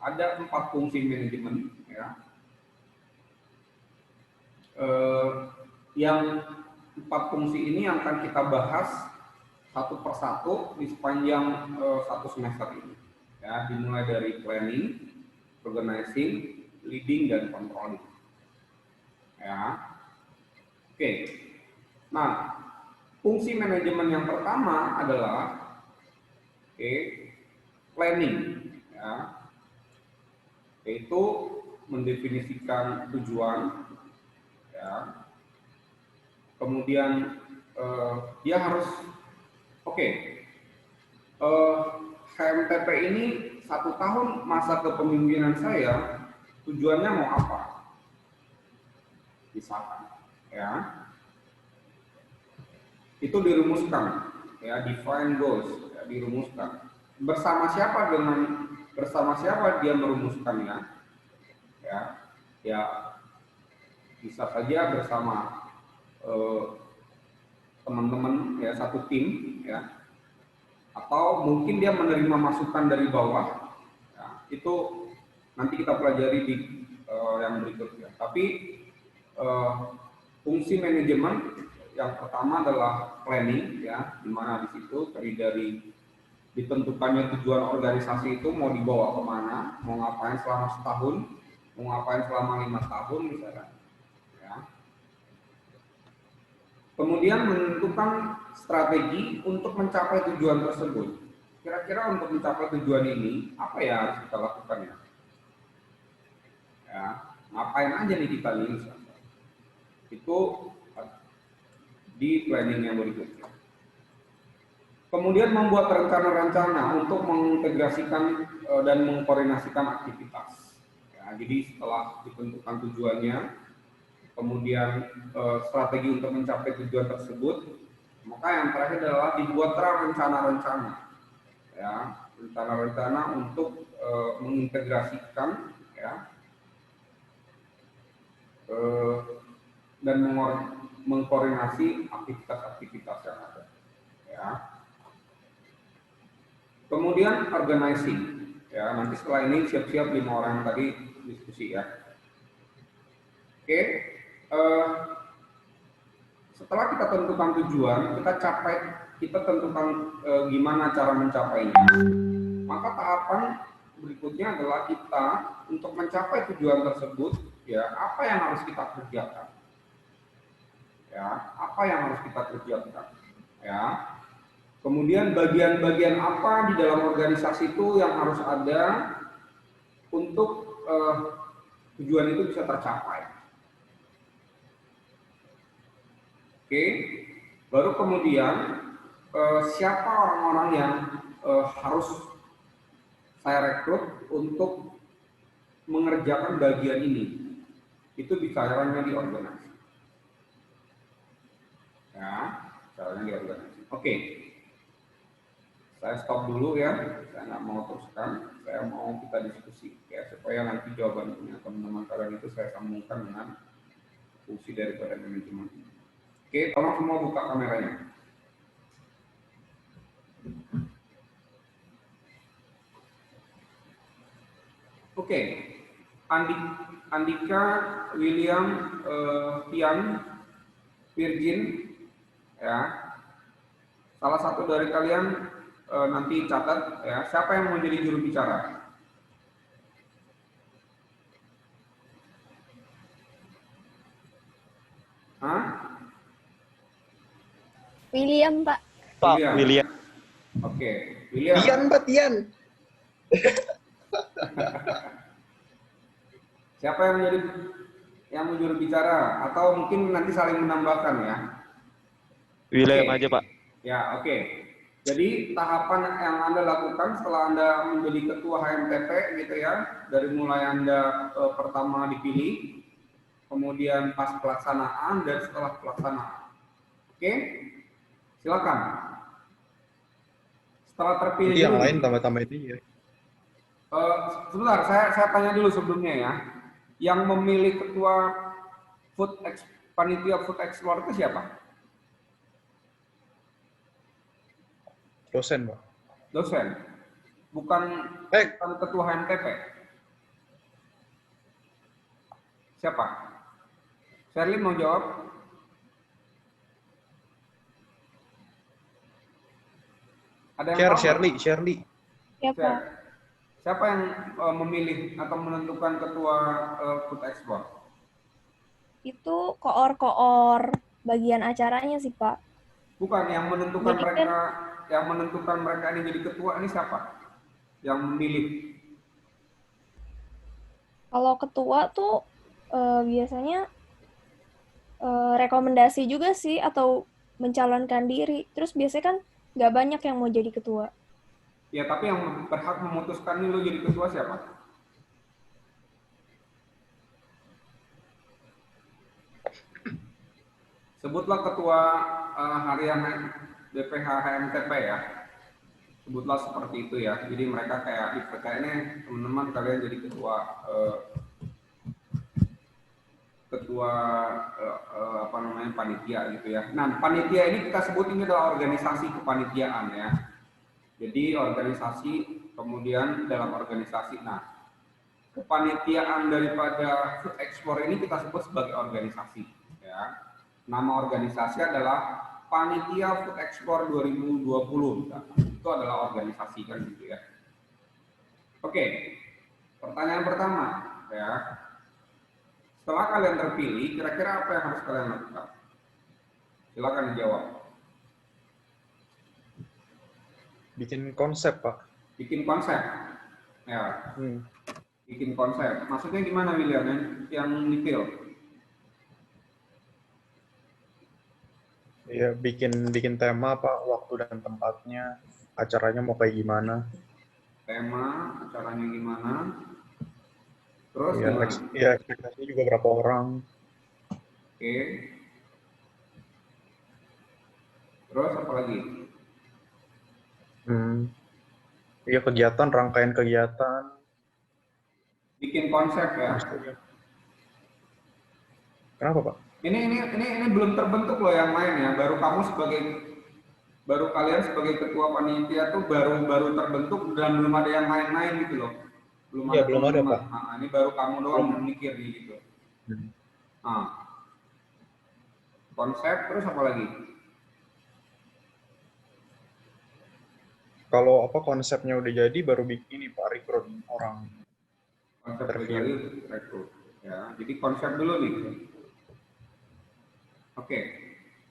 ada 4 fungsi manajemen, ya. Yang 4 fungsi ini yang akan kita bahas satu persatu di sepanjang 1 semester ini. Ya, dimulai dari planning, organizing, leading, dan controlling. Ya, oke. Nah, fungsi manajemen yang pertama adalah planning. Ya. Yaitu mendefinisikan tujuan, ya. Kemudian dia harus HMTP ini 1 tahun masa kepemimpinan saya, tujuannya mau apa? Misalkan, ya, itu dirumuskan, ya, define goals, ya, dirumuskan. Bersama siapa dia merumuskannya? Ya, bisa saja bersama teman-teman, ya, satu tim, ya, atau mungkin dia menerima masukan dari bawah, ya, itu nanti kita pelajari di yang berikutnya. Tapi fungsi manajemen yang pertama adalah planning, ya, di mana di situ terdiri dari ditentukannya tujuan organisasi itu mau dibawa kemana, mau ngapain selama setahun, mau ngapain selama 5 tahun misalnya. Ya. Kemudian menentukan strategi untuk mencapai tujuan tersebut. Kira-kira untuk mencapai tujuan ini apa ya harus kita lakukan ya? Ya, ngapain aja nih kita nih? Itu di planning yang berikutnya. Kemudian membuat rencana-rencana untuk mengintegrasikan dan mengkoordinasikan aktivitas. Ya, jadi setelah ditentukan tujuannya, kemudian strategi untuk mencapai tujuan tersebut, maka yang terakhir adalah dibuatlah rencana-rencana, ya, rencana-rencana untuk mengintegrasikan, ya, dan mengkoordinasi aktivitas-aktivitas yang ada. Ya. Kemudian organizing, ya, nanti setelah ini siap-siap 5 orang tadi diskusi ya. Oke, setelah kita tentukan tujuan, kita tentukan gimana cara mencapainya. Maka tahapan berikutnya adalah kita untuk mencapai tujuan tersebut, ya, apa yang harus kita kerjakan, ya, apa yang harus kita kerjakan, ya. Kemudian bagian-bagian apa di dalam organisasi itu yang harus ada untuk tujuan itu bisa tercapai. Oke, baru kemudian siapa orang-orang yang harus saya rekrut untuk mengerjakan bagian ini. Itu bicaranya di organisasi. Ya, bicaranya di organisasi. Oke. Saya stop dulu ya, saya nggak mau teruskan, saya mau kita diskusi ya, supaya nanti jawabannya teman-teman kalian itu saya sambungkan dengan fungsi daripada manajemen. Oke, tolong semua buka kameranya. Oke, Andika, William, Tian, Virgin, ya, salah satu dari kalian nanti catat ya, siapa yang mau jadi juru bicara? Hah? William, Pak. William. Oke, William. Tian, Pak, Tian. Siapa yang mau juru bicara? Atau mungkin nanti saling menambahkan ya? William Oke. aja, Pak. Ya, oke. Jadi tahapan yang Anda lakukan setelah Anda menjadi ketua HMTP gitu ya, dari mulai Anda pertama dipilih, kemudian pas pelaksanaan dan setelah pelaksanaan. Oke? Silakan. Setelah terpilih Yang dulu. lain tambah-tambah itu ya. Sebentar, saya tanya dulu sebelumnya ya. Yang memilih ketua panitia Food Explorer itu siapa? Dosen, Pak. Dosen, bukan ketua HMTP. Siapa? Sherlyn mau jawab? Ada yang tahu? Shirley. Ya, Pak. Siapa yang memilih atau menentukan ketua Food Export? Itu koor bagian acaranya sih, Pak. Bukan, yang menentukan Jadi mereka ini jadi ketua ini siapa? Yang memilih? Kalau ketua tuh biasanya rekomendasi juga sih atau mencalonkan diri. Terus biasanya kan nggak banyak yang mau jadi ketua. Ya, tapi yang berhak memutuskan ini lo jadi ketua siapa? Sebutlah ketua harian BPH HMTP ya. Sebutlah seperti itu ya. Jadi mereka kayak dipercaya nih, teman-teman kalian jadi panitia gitu ya. Nah, panitia ini kita sebut ini adalah organisasi kepanitiaan ya. Jadi organisasi, kemudian dalam organisasi. Nah, kepanitiaan daripada Food Explorer ini kita sebut sebagai organisasi ya. Nama organisasi adalah Panitia Food Explorer 2020. Nah, itu adalah organisasi kan gitu ya. Oke. Pertanyaan pertama ya. Setelah kalian terpilih, kira-kira apa yang harus kalian lakukan? Silakan dijawab. Bikin konsep, Pak. Bikin konsep. Ya. Bikin konsep. Maksudnya gimana, William? Yang detail. Iya, bikin tema Pak, waktu dan tempatnya, acaranya mau kayak gimana. Tema, acaranya gimana, terus Iya, gimana? iya ekspektasinya juga berapa orang. Oke, terus apa lagi? Iya, kegiatan, rangkaian kegiatan. Bikin konsep ya. Habis itu ya. Kenapa Pak? Ini belum terbentuk loh yang lain ya. Baru kalian sebagai ketua panitia tuh baru terbentuk dan belum ada yang lain-lain gitu loh. Belum Iya, ada belum ada teman-teman. Pak. Nah, ini baru kamu doang Belum. mikir nih gitu. Hmm. Nah, konsep terus apa lagi? Kalau apa konsepnya udah jadi, baru bikin ini Pak, rekrut orang. Konsep Interview. berjalin rekrut. Ya, jadi konsep dulu nih. Oke.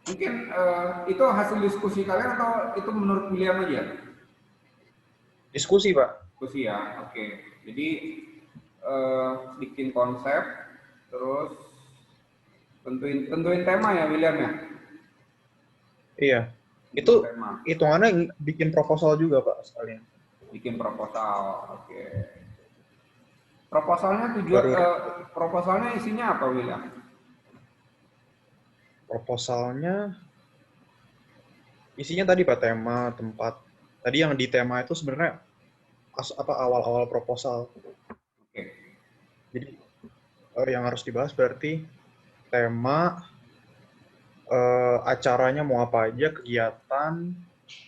Mungkin itu hasil diskusi kalian atau itu menurut William aja? Diskusi Pak. Diskusi ya. Oke. Jadi bikin konsep, terus tentuin tema ya William ya. Iya. Itu Tema. hitungannya bikin proposal juga Pak sekalian. Bikin proposal. Oke. Proposalnya tujuan proposalnya isinya apa William? Proposalnya isinya tadi Pak, tema, tempat. Tadi yang di tema itu sebenarnya awal-awal proposal. Oke. Jadi yang harus dibahas berarti tema, acaranya mau apa aja, kegiatan,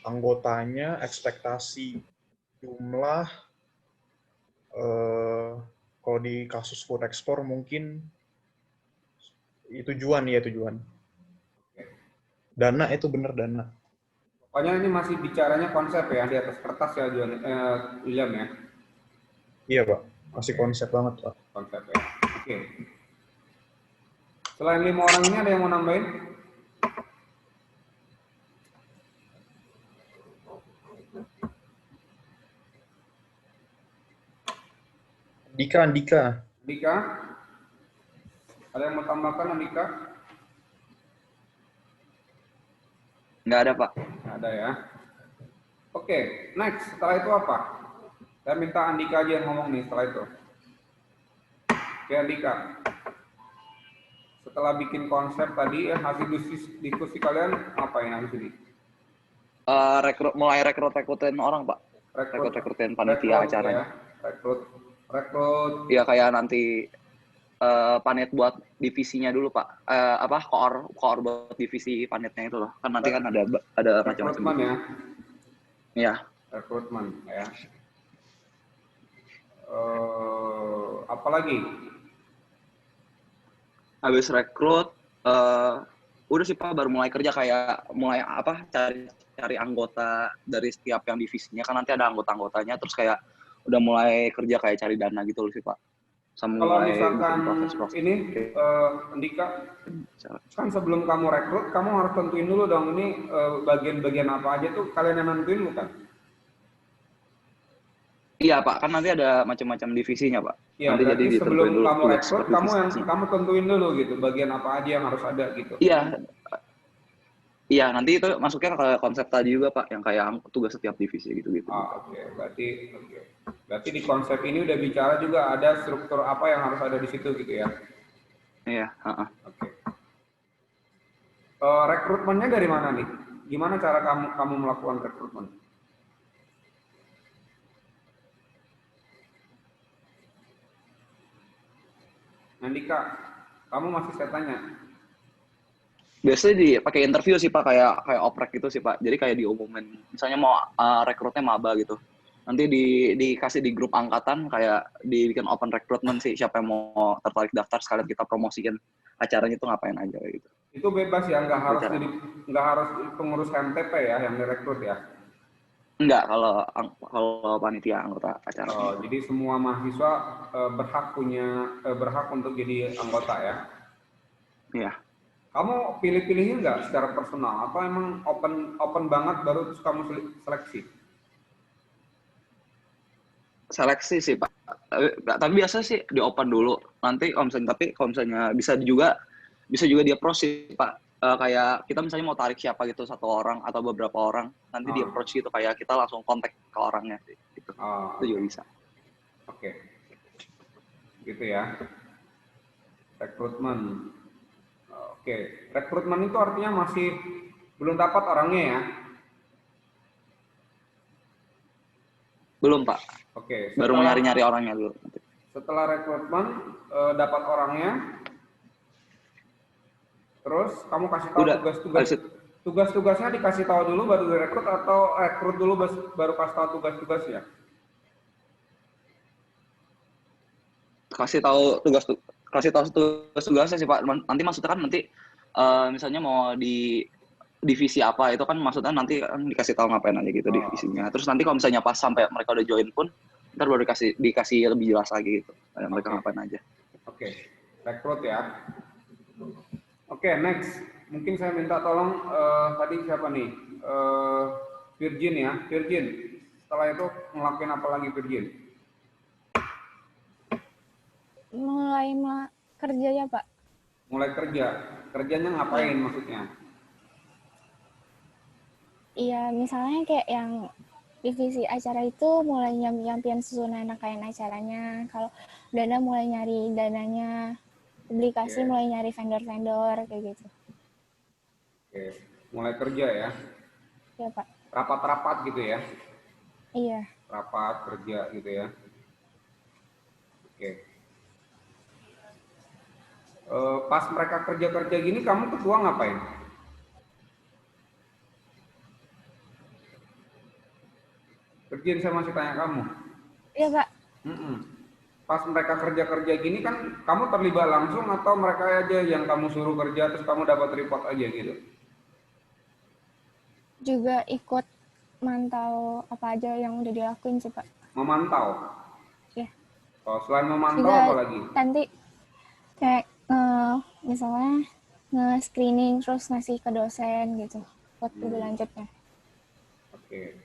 anggotanya, ekspektasi, jumlah, kalau di kasus food export mungkin tujuan. Dana itu bener dana. Pokoknya ini masih bicaranya konsep ya di atas kertas ya William ya. Iya Pak, masih konsep banget Pak. Konsep ya. Oke. Selain 5 orang ini ada yang mau nambahin? Andika. Andika? Ada yang mau tambahkan Andika? Nggak ada, Pak. Nggak ada ya. Oke, next. Setelah itu apa? Saya minta Andika aja yang ngomong nih setelah itu. Oke Andika. Setelah bikin konsep tadi, hasil diskusi kalian ngapain habis ini? Mulai rekrutin orang, Pak. Rekrutin panitia acaranya. Ya. Rekrut. Iya, kayak nanti panit buat divisinya dulu Pak. Koor buat divisi panitnya itu loh. Kan nanti kan ada macam-macam. Rekrutmen ya. Iya. Rekrutmen ya. Apalagi? Habis rekrut, udah sih Pak, baru mulai kerja kayak cari anggota dari setiap yang divisinya. Kan nanti ada anggota-anggotanya, terus kayak udah mulai kerja kayak cari dana gitu loh sih Pak. Sama Kalau mulai misalkan proses. ini Andika, kan sebelum kamu rekrut, kamu harus tentuin dulu dong ini bagian-bagian apa aja tuh kalian yang nentuin bukan? Iya Pak, kan nanti ada macam-macam divisinya Pak. Iya, nanti berarti jadi sebelum dulu kamu tugas rekrut, kamu tentuin dulu gitu, bagian apa aja yang harus ada gitu. Iya, nanti itu masuknya ke konsep tadi juga Pak, yang kayak tugas setiap divisi gitu-gitu. Oke. Berarti di konsep ini udah bicara juga ada struktur apa yang harus ada di situ gitu ya? Iya. Oke. Rekrutmennya dari mana nih? Gimana cara kamu melakukan rekrutmen? Andika, kamu masih saya tanya. Biasanya pakai interview sih Pak, kayak oprek gitu sih Pak. Jadi kayak diumumin, misalnya mau rekrutnya maba gitu. Nanti dikasih di grup angkatan, kayak dibikin open recruitment sih, siapa yang mau tertarik daftar, sekalian kita promosikan acaranya itu ngapain aja gitu. Itu bebas ya, nggak harus pengurus MTP ya yang direkrut ya? Enggak, kalau panitia anggota acara. Jadi semua mahasiswa berhak untuk jadi anggota ya? Iya. Kamu pilih-pilihnya nggak secara personal? Apa emang open banget baru terus kamu seleksi? Seleksi sih Pak. Tapi biasa sih di open dulu. Nanti kalau misalnya bisa juga dia proses sih Pak. kayak kita misalnya mau tarik siapa gitu, satu orang atau beberapa orang, nanti di approach gitu, kayak kita langsung kontak ke orangnya sih, gitu. Oh, Itu juga bisa. oke. Gitu ya. Rekrutmen. Oke, rekrutmen itu artinya masih belum dapat orangnya ya. Belum, Pak. Oke, Baru mau nyari-nyari orangnya dulu. setelah rekrutmen dapat orangnya, terus kamu kasih tahu Udah, tugas-tugas. habis itu Tugas-tugasnya dikasih tahu dulu baru direkrut atau rekrut dulu baru kasih tahu tugas-tugasnya? kasih tahu tugas-tugasnya sih, Pak. Nanti maksudnya kan nanti misalnya mau di divisi apa itu kan maksudnya nanti kan dikasih tahu ngapain aja gitu divisinya. Terus nanti kalau misalnya pas sampai mereka udah join pun ntar baru dikasih lebih jelas lagi gitu kayak mereka ngapain aja. Oke, rekrut ya. Oke, next. Mungkin saya minta tolong tadi siapa nih? Virgin ya, Virgin. Setelah itu ngelakuin apa lagi Virgin? Mulai kerja ya, Pak. Mulai kerja. Kerjanya ngapain maksudnya? Iya, misalnya kayak yang divisi acara itu mulai nyiapin susunan rangkaian acaranya. Kalau dana mulai nyari dananya, publikasi Oke. mulai nyari vendor-vendor kayak gitu. Oke, mulai kerja ya. Ya, Pak. Rapat-rapat gitu ya. Iya. Rapat kerja gitu ya. Oke. Pas mereka kerja-kerja gini, kamu ketua ngapain? Virgin, saya masih tanya kamu. Iya, Pak. Pas mereka kerja-kerja gini kan, kamu terlibat langsung atau mereka aja yang kamu suruh kerja terus kamu dapat report aja gitu? Juga ikut mantau apa aja yang udah dilakuin sih, Pak. Memantau? Iya. Oh, selain memantau Juga apa lagi? nanti kayak misalnya nge-screening terus ngasih ke dosen gitu buat lebih lanjutnya. Oke.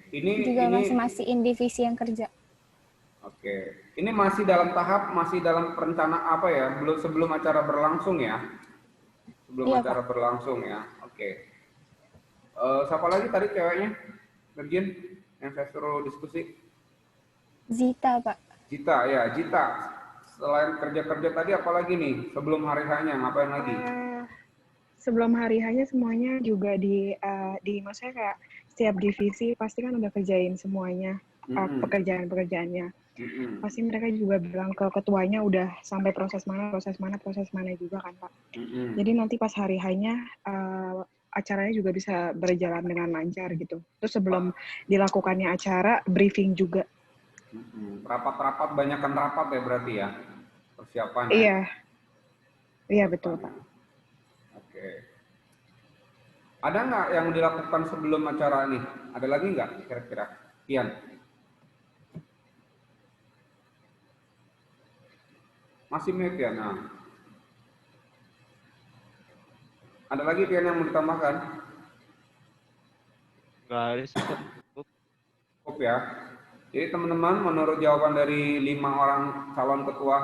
Ini Juga masing-masing divisi yang kerja. Oke. Ini masih dalam perencanaan apa ya? Sebelum acara berlangsung ya? Sebelum Iya, acara Pak. berlangsung ya. Oke. Siapa lagi tadi ceweknya? Virgin yang saya suruh diskusi? Zita, Pak. Jita ya, Jita. Selain kerja-kerja tadi apa lagi nih? Sebelum hari H-nya ngapain lagi? Sebelum hari H-nya semuanya juga maksudnya kayak setiap divisi pasti kan udah kerjain semuanya pekerjaan-pekerjaannya. Pasti mereka juga bilang ke ketuanya udah sampai proses mana juga kan, Pak. Jadi nanti pas hari H-nya acaranya juga bisa berjalan dengan lancar gitu. Terus sebelum dilakukannya acara, briefing juga. Rapat-rapat, banyakan rapat ya berarti ya? Persiapan ya? Iya. Iya, betul, Pak. Oke. Ada nggak yang dilakukan sebelum acara nih? Ada lagi nggak kira-kira? Ian? Masih mute ya? Nah. Ada lagi Ian yang mau ditambahkan? Nggak ada sih, Pak. Cukup ya. Jadi teman-teman, menurut jawaban dari 5 orang calon ketua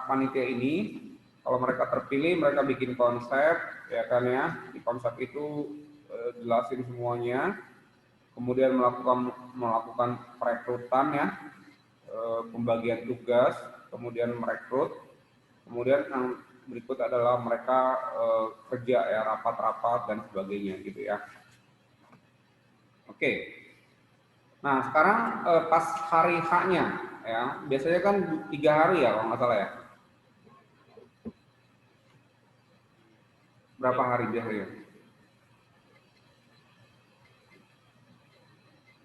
panitia ini, kalau mereka terpilih, mereka bikin konsep, ya kan ya. Di konsep itu jelasin semuanya, kemudian melakukan perekrutan ya, pembagian tugas, kemudian merekrut, kemudian yang berikut adalah mereka kerja ya, rapat-rapat dan sebagainya gitu ya. Oke. Nah sekarang pas hari H-nya ya, biasanya kan 3 hari ya kalau nggak salah ya. Berapa hari biasanya?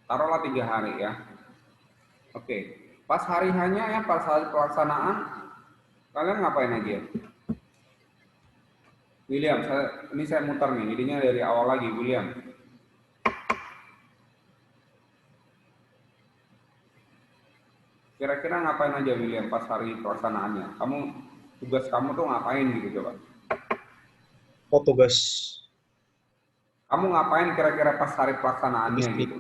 Taruhlah 3 hari ya. Oke. Pas hari H-nya ya, pas hari pelaksanaan, kalian ngapain aja? William, ini saya muter nih, jadinya dari awal lagi, William. Kira-kira ngapain aja William pas hari pelaksanaannya? Tugas kamu tuh ngapain gitu coba? Oh, tugas. Kamu ngapain kira-kira pas hari pelaksanaannya gitu?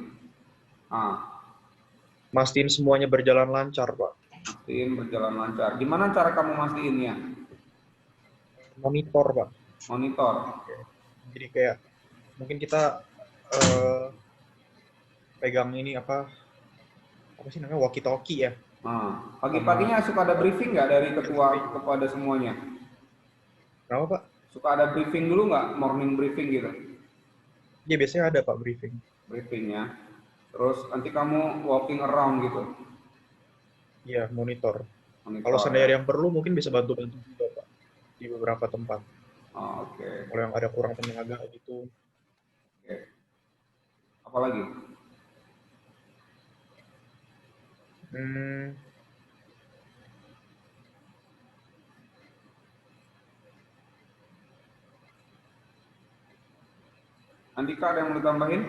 Mastiin semuanya berjalan lancar, Pak. Mastiin berjalan lancar. Gimana cara kamu mastiinnya? Monitor, Pak. Monitor. Jadi kayak mungkin kita eh, pegang ini apa sih namanya, walkie talkie ya. Nah, pagi-paginya suka ada briefing nggak dari ketua kepada semuanya? Kenapa, Pak? Suka ada briefing dulu nggak? Morning briefing gitu? Iya, biasanya ada, Pak, briefing. Briefingnya. Terus nanti kamu walking around gitu? Iya, monitor. Monitor, Kalau seandainya ya? ada yang perlu, mungkin bisa bantu-bantu juga, Pak, di beberapa tempat. Oh, oke. Kalau yang ada kurang tenaga gitu. Oke. Apalagi? Hmm, Andika ada yang mau ditambahin?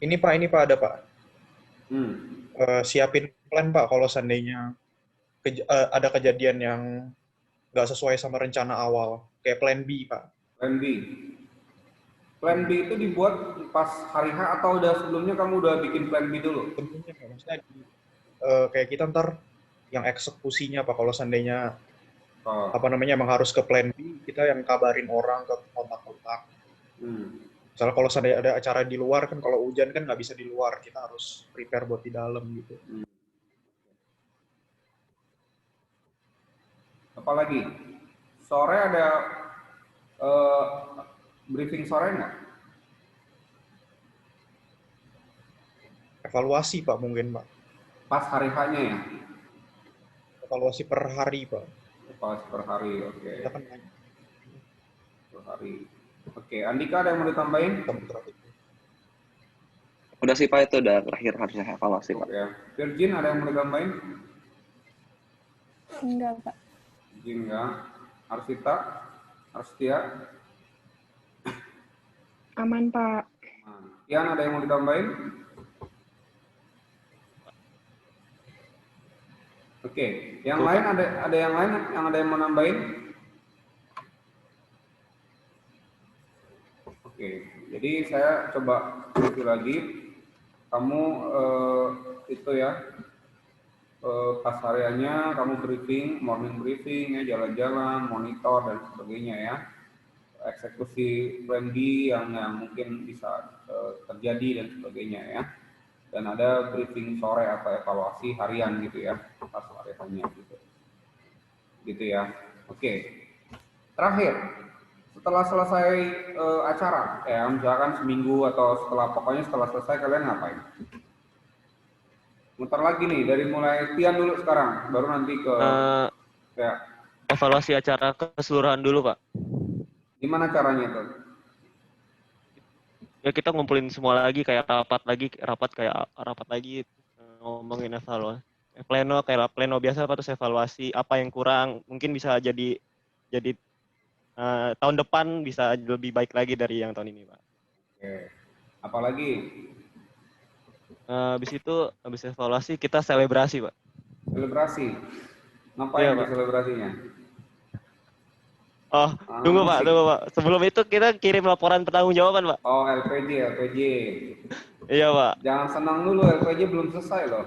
ini Pak ada, Pak. Hmm. Siapin plan, Pak, kalau seandainya ada kejadian yang nggak sesuai sama rencana awal. Kayak plan B, Pak. Plan B. Plan B itu dibuat pas hari H atau udah sebelumnya kamu udah bikin plan B dulu? Tentunya, Pak. Maksudnya kayak kita ntar yang eksekusinya, Pak, kalau seandainya Oh. emang harus ke plan B, kita yang kabarin orang ke kontak-kontak. Misalnya kalau seandainya ada acara di luar, kan kalau hujan kan nggak bisa di luar, kita harus prepare buat di dalam gitu. Apalagi? Sore ada briefing sore nggak? Evaluasi, Pak, mungkin, Pak. Pas hari H-nya ya? Evaluasi per hari, Pak. Evaluasi per hari, oke. Kita kan nanya. Per hari. Oke, Andika ada yang mau ditambahin? Udah sih Pak, itu udah terakhir harusnya evaluasi Pak. Ya. Virgin ada yang mau ditambahin? Enggak, Pak. Virgin enggak. Arsita? Arstia? Aman, Pak. Nah, Ian ada yang mau ditambahin? Oke, yang lain ada yang lain yang ada yang mau nambahin? Oke, jadi saya coba review lagi. Kamu itu ya pas hariannya kamu briefing, morning briefing ya, jalan-jalan, monitor dan sebagainya ya. Eksekusi plan B yang mungkin bisa terjadi dan sebagainya ya. Dan ada briefing sore atau evaluasi harian gitu ya, pas hariannya gitu ya. Oke, terakhir setelah selesai acara ya, misalkan seminggu atau pokoknya setelah selesai kalian ngapain? Muter lagi nih, dari mulai Tian dulu sekarang, baru nanti ke ya. Evaluasi acara keseluruhan dulu, Pak. Gimana caranya tuh? Ya kita ngumpulin semua lagi, kayak rapat lagi, ngomongin evaluasi. Pleno biasa, apa terus evaluasi apa yang kurang, mungkin bisa jadi tahun depan bisa lebih baik lagi dari yang tahun ini, Pak. Oke. Apalagi? Habis evaluasi kita selebrasi, Pak. Selebrasi. Ngapain Iya, Pak. selebrasinya? Oh, tunggu Pak. Sebelum itu kita kirim laporan pertanggungjawaban, Pak. Oh, LPJ. Iya, Pak. Jangan senang dulu, LPJ belum selesai loh.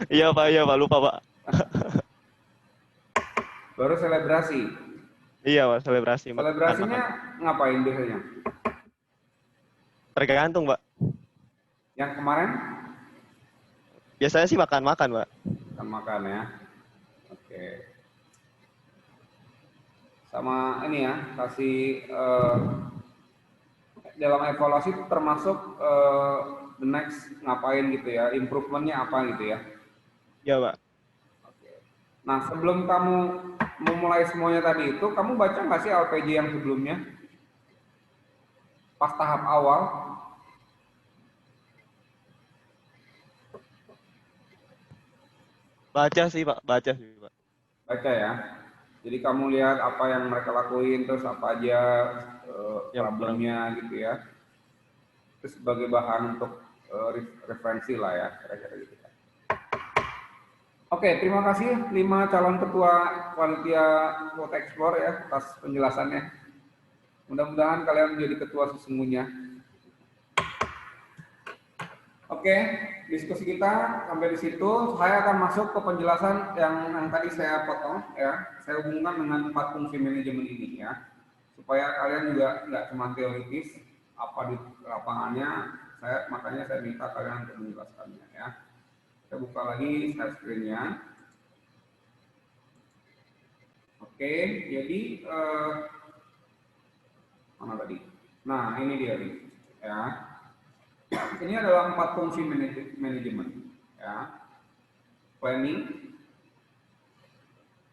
Iya, Pak. Lupa, Pak. Baru selebrasi. Iya, Pak, selebrasi. Selebrasinya ngapain biasanya? Tergantung, Pak. Yang kemarin? Biasanya sih makan-makan, Pak. Makan ya. Oke. Sama ini ya, kasih dalam evaluasi itu termasuk the next ngapain gitu ya, improvementnya apa gitu ya. Iya, Pak. Oke. Nah, sebelum kamu memulai semuanya tadi itu, kamu baca nggak sih LPJ yang sebelumnya? Pas tahap awal? Baca sih, Pak. Baca ya. Jadi kamu lihat apa yang mereka lakuin, terus apa aja problemnya gitu ya. Terus sebagai bahan untuk referensi lah ya, kira-kira gitu. Oke, terima kasih 5 calon ketua panitia Food Explore ya atas penjelasannya. Mudah-mudahan kalian menjadi ketua sesungguhnya. Oke. Oke, diskusi kita sampai di situ. Saya akan masuk ke penjelasan yang tadi saya potong ya. Saya hubungkan dengan 4 fungsi manajemen ini ya, supaya kalian juga nggak cuma teoritis apa di lapangannya. Makanya saya minta kalian untuk menjelaskannya ya. Saya buka lagi share screen-nya. Oke, jadi mana tadi? Nah, ini dia nih ya. Ini adalah 4 fungsi manajemen ya. Planning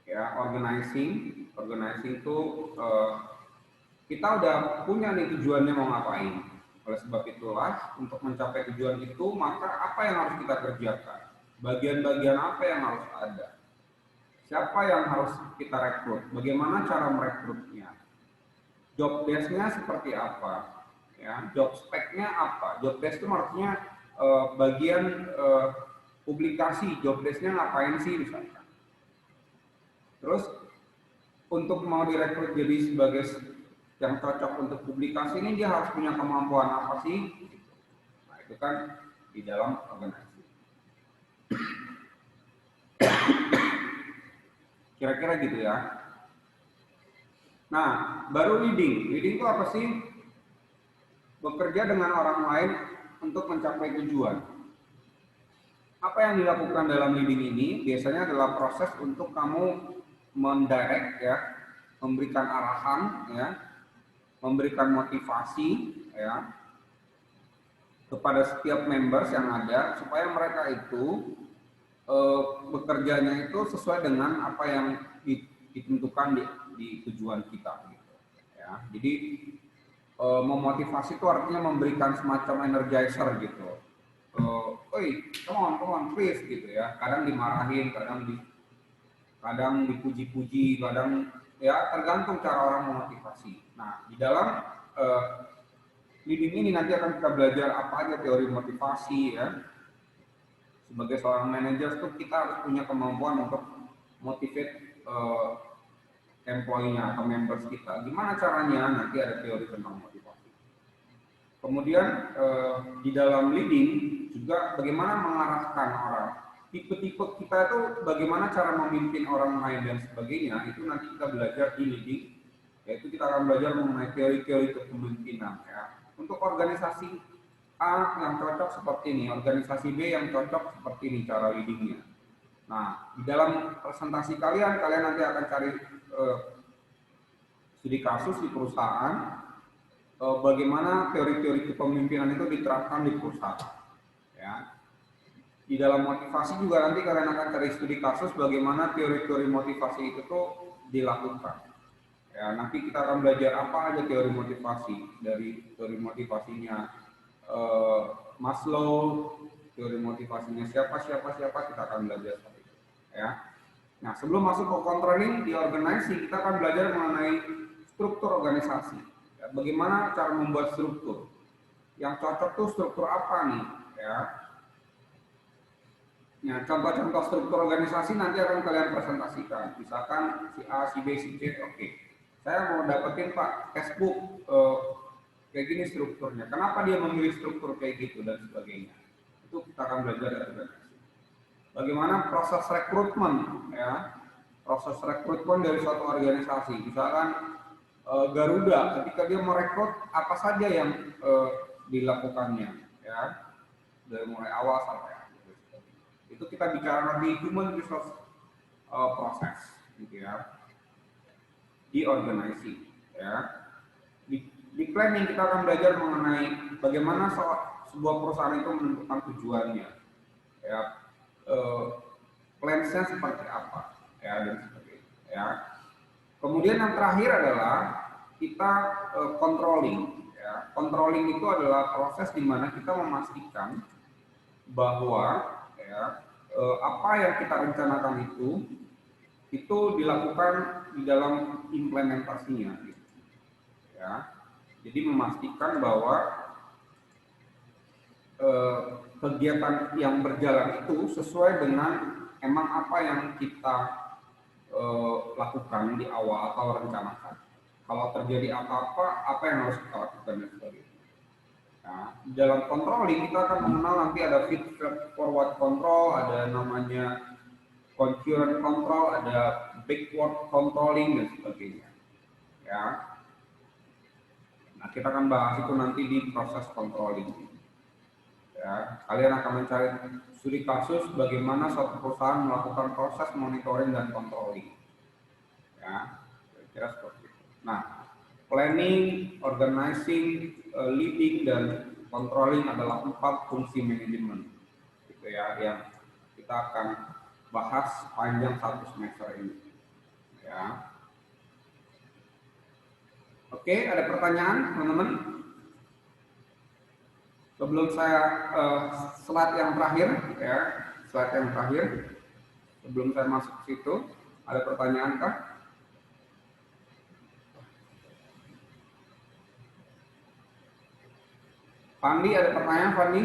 ya, organizing itu kita udah punya nih tujuannya mau ngapain. Oleh sebab itulah untuk mencapai tujuan itu maka apa yang harus kita kerjakan, bagian-bagian apa yang harus ada, siapa yang harus kita rekrut, bagaimana cara merekrutnya, job desk-nya seperti apa. Ya, job spec-nya apa? Job desk itu artinya bagian publikasi, job desk-nya ngapain sih misalkan. Terus untuk mau direkrut jadi sebagai yang cocok untuk publikasi ini dia harus punya kemampuan apa sih? Nah itu kan di dalam organisasi. Kira-kira gitu ya. Nah baru leading. Leading itu apa sih? Bekerja dengan orang lain untuk mencapai tujuan. Apa yang dilakukan dalam leading ini biasanya adalah proses untuk kamu mendirect ya, memberikan arahan ya, memberikan motivasi ya kepada setiap members yang ada supaya mereka itu bekerjanya itu sesuai dengan apa yang ditentukan di tujuan kita gitu ya. Jadi memotivasi itu artinya memberikan semacam energizer gitu. Oi, come on, please gitu ya. Kadang dimarahin, kadang dipuji-puji, kadang ya tergantung cara orang memotivasi. Nah, di dalam leading ini nanti akan kita belajar apa aja teori motivasi ya. Sebagai seorang manajer tuh kita harus punya kemampuan untuk motivate employee-nya atau members kita. Gimana caranya? Nanti ada teori tentang motivasi. Kemudian di dalam leading juga bagaimana mengarahkan orang. Tipe-tipe kita itu bagaimana cara memimpin orang lain dan sebagainya, itu nanti kita belajar di leading, yaitu kita akan belajar mengenai teori-teori kepemimpinan ya. Untuk organisasi A yang cocok seperti ini, organisasi B yang cocok seperti ini cara leadingnya. Nah, di dalam presentasi kalian nanti akan cari studi kasus di perusahaan, bagaimana teori-teori kepemimpinan itu diterapkan di perusahaan. Ya. Di dalam motivasi juga nanti kalian akan cari studi kasus bagaimana teori-teori motivasi itu tuh dilakukan. Ya, nanti kita akan belajar apa aja teori motivasi, dari teori motivasinya Maslow, teori motivasinya siapa kita akan belajar seperti itu. Ya. Nah, sebelum masuk ke controlling di organisasi, kita akan belajar mengenai struktur organisasi. Ya, bagaimana cara membuat struktur? Yang cocok tuh struktur apa nih? Ya. Nah, contoh-contoh struktur organisasi nanti akan kalian presentasikan. Misalkan si A, si B, si C, oke. Saya mau dapetin Pak textbook kayak gini strukturnya. Kenapa dia memilih struktur kayak gitu dan sebagainya. Itu kita akan belajar dari organisasi. Bagaimana proses rekrutmen ya. Proses rekrutmen dari suatu organisasi. Misalkan Garuda ketika dia merekrut apa saja yang dilakukannya ya. Dari mulai awal sampai akhir. Itu kita bicara di human resource process gitu ya. Di organisasi ya. Di planning kita akan belajar mengenai bagaimana sebuah perusahaan itu menentukan tujuannya, ya, plan-nya seperti apa, ya dan sebagainya. Ya. Kemudian yang terakhir adalah kita controlling. Ya. Controlling itu adalah proses di mana kita memastikan bahwa ya, apa yang kita rencanakan itu dilakukan di dalam implementasinya. Gitu. Ya. Jadi memastikan bahwa kegiatan yang berjalan itu sesuai dengan emang apa yang kita lakukan di awal atau rencanakan. Kalau terjadi apa-apa, apa yang harus kita lakukan dan sebagainya. Ya, di dalam controlling kita akan mengenal nanti ada feed forward control, ada namanya concurrent control, ada backward controlling dan sebagainya. Ya. Nah, kita akan bahas itu nanti di proses controlling. Ya, kalian akan mencari studi kasus bagaimana suatu perusahaan melakukan proses monitoring dan controlling. Ya, kira-kira seperti itu. Nah, planning, organizing, leading, dan controlling adalah 4 fungsi manajemen, gitu ya, yang kita akan bahas panjang 1 semester ini. Ya. Oke, ada pertanyaan, teman-teman? Sebelum saya slide yang terakhir, ya, slide yang terakhir, sebelum saya masuk ke situ, ada pertanyaan kah? Fandi, ada pertanyaan, Fandi?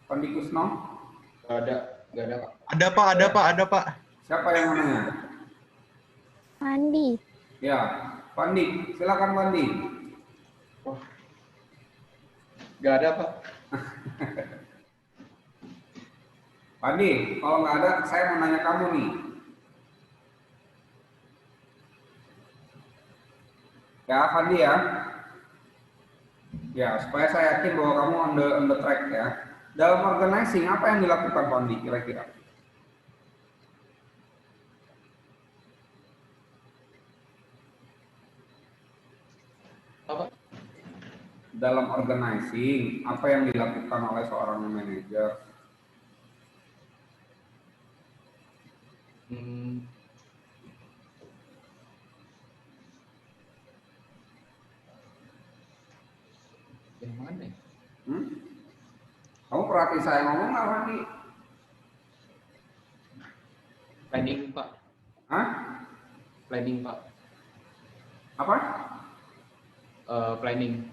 Fandi Kusno? Gak ada Pak. Ada Pak. Siapa yang mau nanya? Andi. Ya, Fandi, silakan Fandi. Gak ada Pak. Fandi, kalau nggak ada, saya mau nanya kamu nih. Ya, Fandi ya. Ya, supaya saya yakin bahwa kamu on the track ya. Dalam organizing, apa yang dilakukan Fandi kira-kira? Apa? Dalam organizing, apa yang dilakukan oleh seorang manajer? Yang mana ya? Kamu perhatiin saya ngomong nggak, Fandi? Planning Pak. Hah? Planning Pak. Apa? Planning.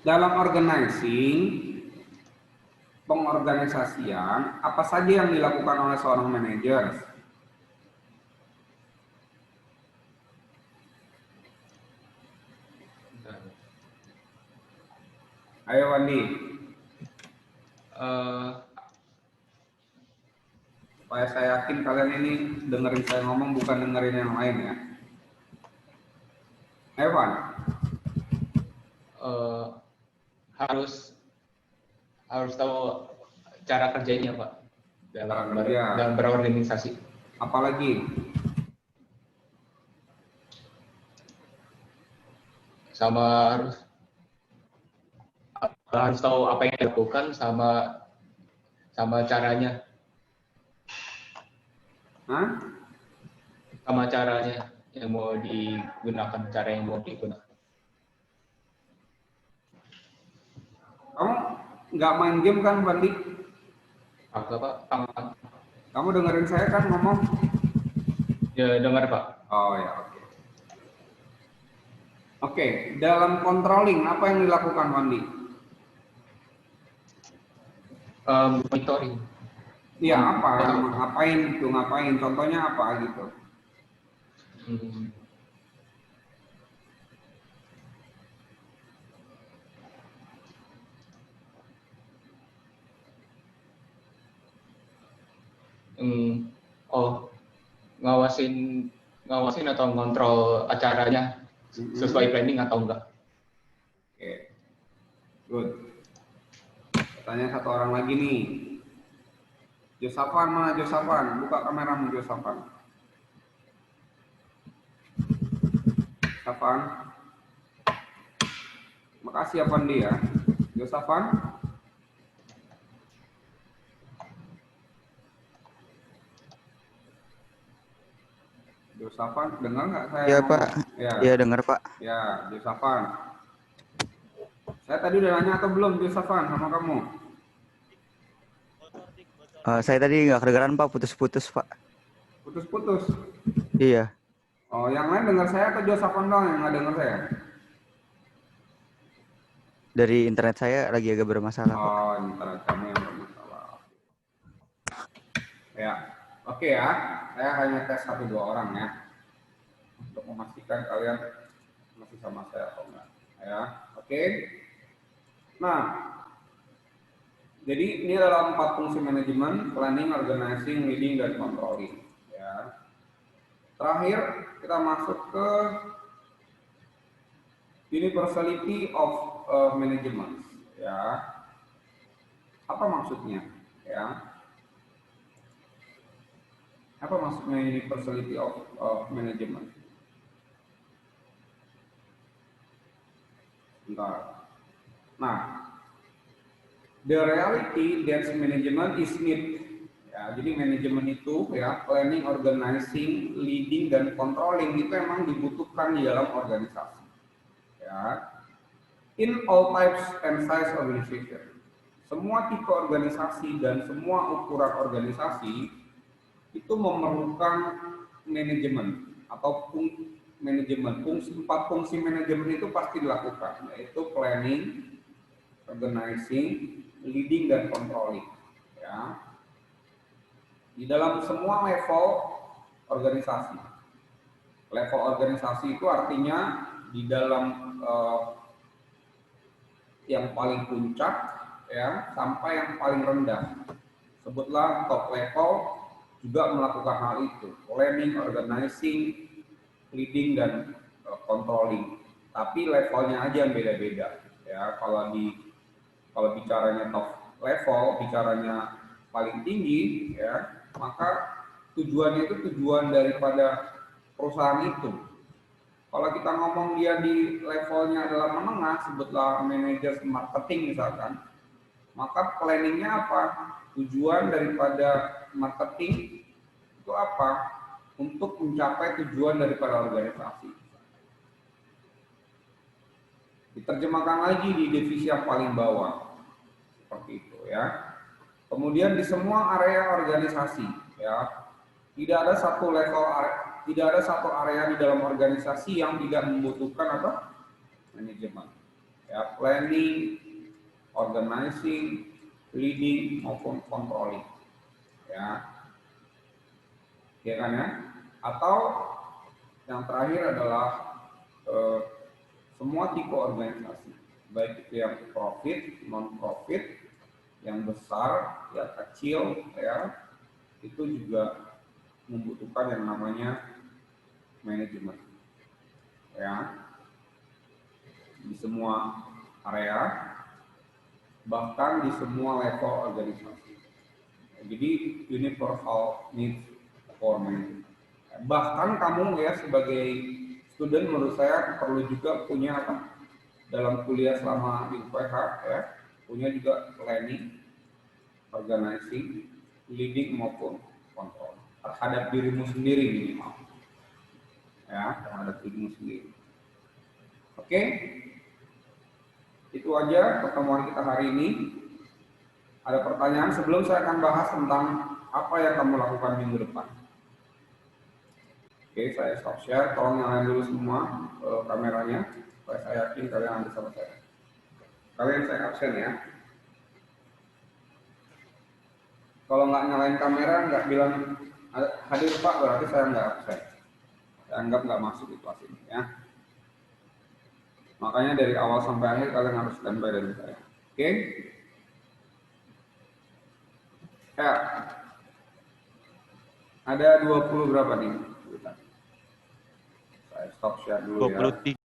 Dalam organizing, pengorganisasian, apa saja yang dilakukan oleh seorang manajer? Ayo, Wandi. Supaya saya yakin kalian ini dengerin saya ngomong, bukan dengerin yang lain ya. Ayo, Wan. Harus tahu cara kerjanya Pak dalam berorganisasi. Apalagi? Sama harus tahu apa yang dilakukan sama caranya. Hah? Sama caranya yang mau digunakan, cara yang mau digunakan. Kamu nggak main game kan, Bandi? Apa Pak? Kamu dengerin saya kan ngomong? Ya dengar Pak. Oh ya, oke. Oke, dalam controlling apa yang dilakukan, Bandi? Monitoring. Iya, apa? Ngapain itu? Ngapain? Contohnya apa gitu? Ngawasin atau ngontrol acaranya sesuai planning atau enggak. Oke, good. Pertanyaan satu orang lagi nih. Josafan, mana Josafan? Buka kameramu, Josafan. Josafan. Makasih ya, Pandi ya. Josafan. Josafan, dengar nggak saya? Iya, ngomong? Pak. Ya. Iya, dengar, Pak. Ya, Josafan. Saya tadi udah nanya atau belum, Josafan, sama kamu? Saya tadi nggak kedengeran, Pak. Putus-putus, Pak. Putus-putus? Iya. Oh, yang lain dengar saya atau Josafan doang yang nggak dengar saya? Dari internet saya lagi agak bermasalah, Pak. Oh, internet kamu yang bermasalah. Ya, oke ya. Saya hanya tes 1-2 orang ya. Untuk memastikan kalian masih sama saya atau enggak. Ya, oke. Nah, jadi ini adalah 4 fungsi manajemen: planning, organizing, leading, dan controlling. Ya. Terakhir kita masuk ke universality of management. Ya, apa maksudnya? Ya, apa maksudnya universality of management? Bentar. Nah, the reality that management is need. Ya, jadi manajemen itu ya, planning, organizing, leading, dan controlling itu emang dibutuhkan di dalam organisasi. Ya, in all types and size organization. Semua tipe organisasi dan semua ukuran organisasi itu memerlukan manajemen atau manajemen. Empat fungsi manajemen itu pasti dilakukan, yaitu planning, organizing, leading, dan controlling. Ya. Di dalam semua level organisasi. Level organisasi itu artinya di dalam yang paling puncak ya sampai yang paling rendah. Sebutlah top level juga melakukan hal itu, planning, organizing, leading, dan controlling. Tapi levelnya aja yang beda-beda. Ya, kalau bicaranya top level, bicaranya paling tinggi, ya, maka tujuannya itu tujuan daripada perusahaan itu. Kalau kita ngomong dia di levelnya adalah menengah, sebutlah manajer marketing misalkan, maka planningnya apa? Tujuan daripada marketing itu apa? Untuk mencapai tujuan daripada organisasi. Diterjemahkan lagi di divisi yang paling bawah, seperti itu ya. Kemudian di semua area organisasi, ya, tidak ada satu level, tidak ada satu area di dalam organisasi yang tidak membutuhkan apa? Manajemen. Ya, planning, organizing, leading maupun controlling. Ya. Ya kan ya? Atau yang terakhir adalah semua tipe organisasi, baik itu yang profit, non-profit, yang besar, yang kecil, ya, itu juga membutuhkan yang namanya manajemen. Ya, di semua area, bahkan di semua level organisasi. Jadi universal needs for management. Bahkan kamu ya sebagai student menurut saya perlu juga punya apa dalam kuliah selama di UPH ya, punya juga planning, organizing, leading maupun control terhadap dirimu sendiri minimal ya, terhadap dirimu sendiri. Oke, itu aja pertemuan kita hari ini. Ada pertanyaan sebelum saya akan bahas tentang apa yang kamu lakukan minggu depan. Oke, saya stop share. Tolong nyalain dulu semua kameranya, supaya saya yakin kalian ada sama saya. Kalian saya absen ya. Kalau nggak nyalain kamera, nggak bilang hadir Pak, berarti saya nggak absen. Saya anggap nggak masuk di kelas ini ya. Makanya dari awal sampai akhir kalian harus standby dari saya. Oke? Ya. Ada 20 berapa nih? Saya stop share dulu ya. 23.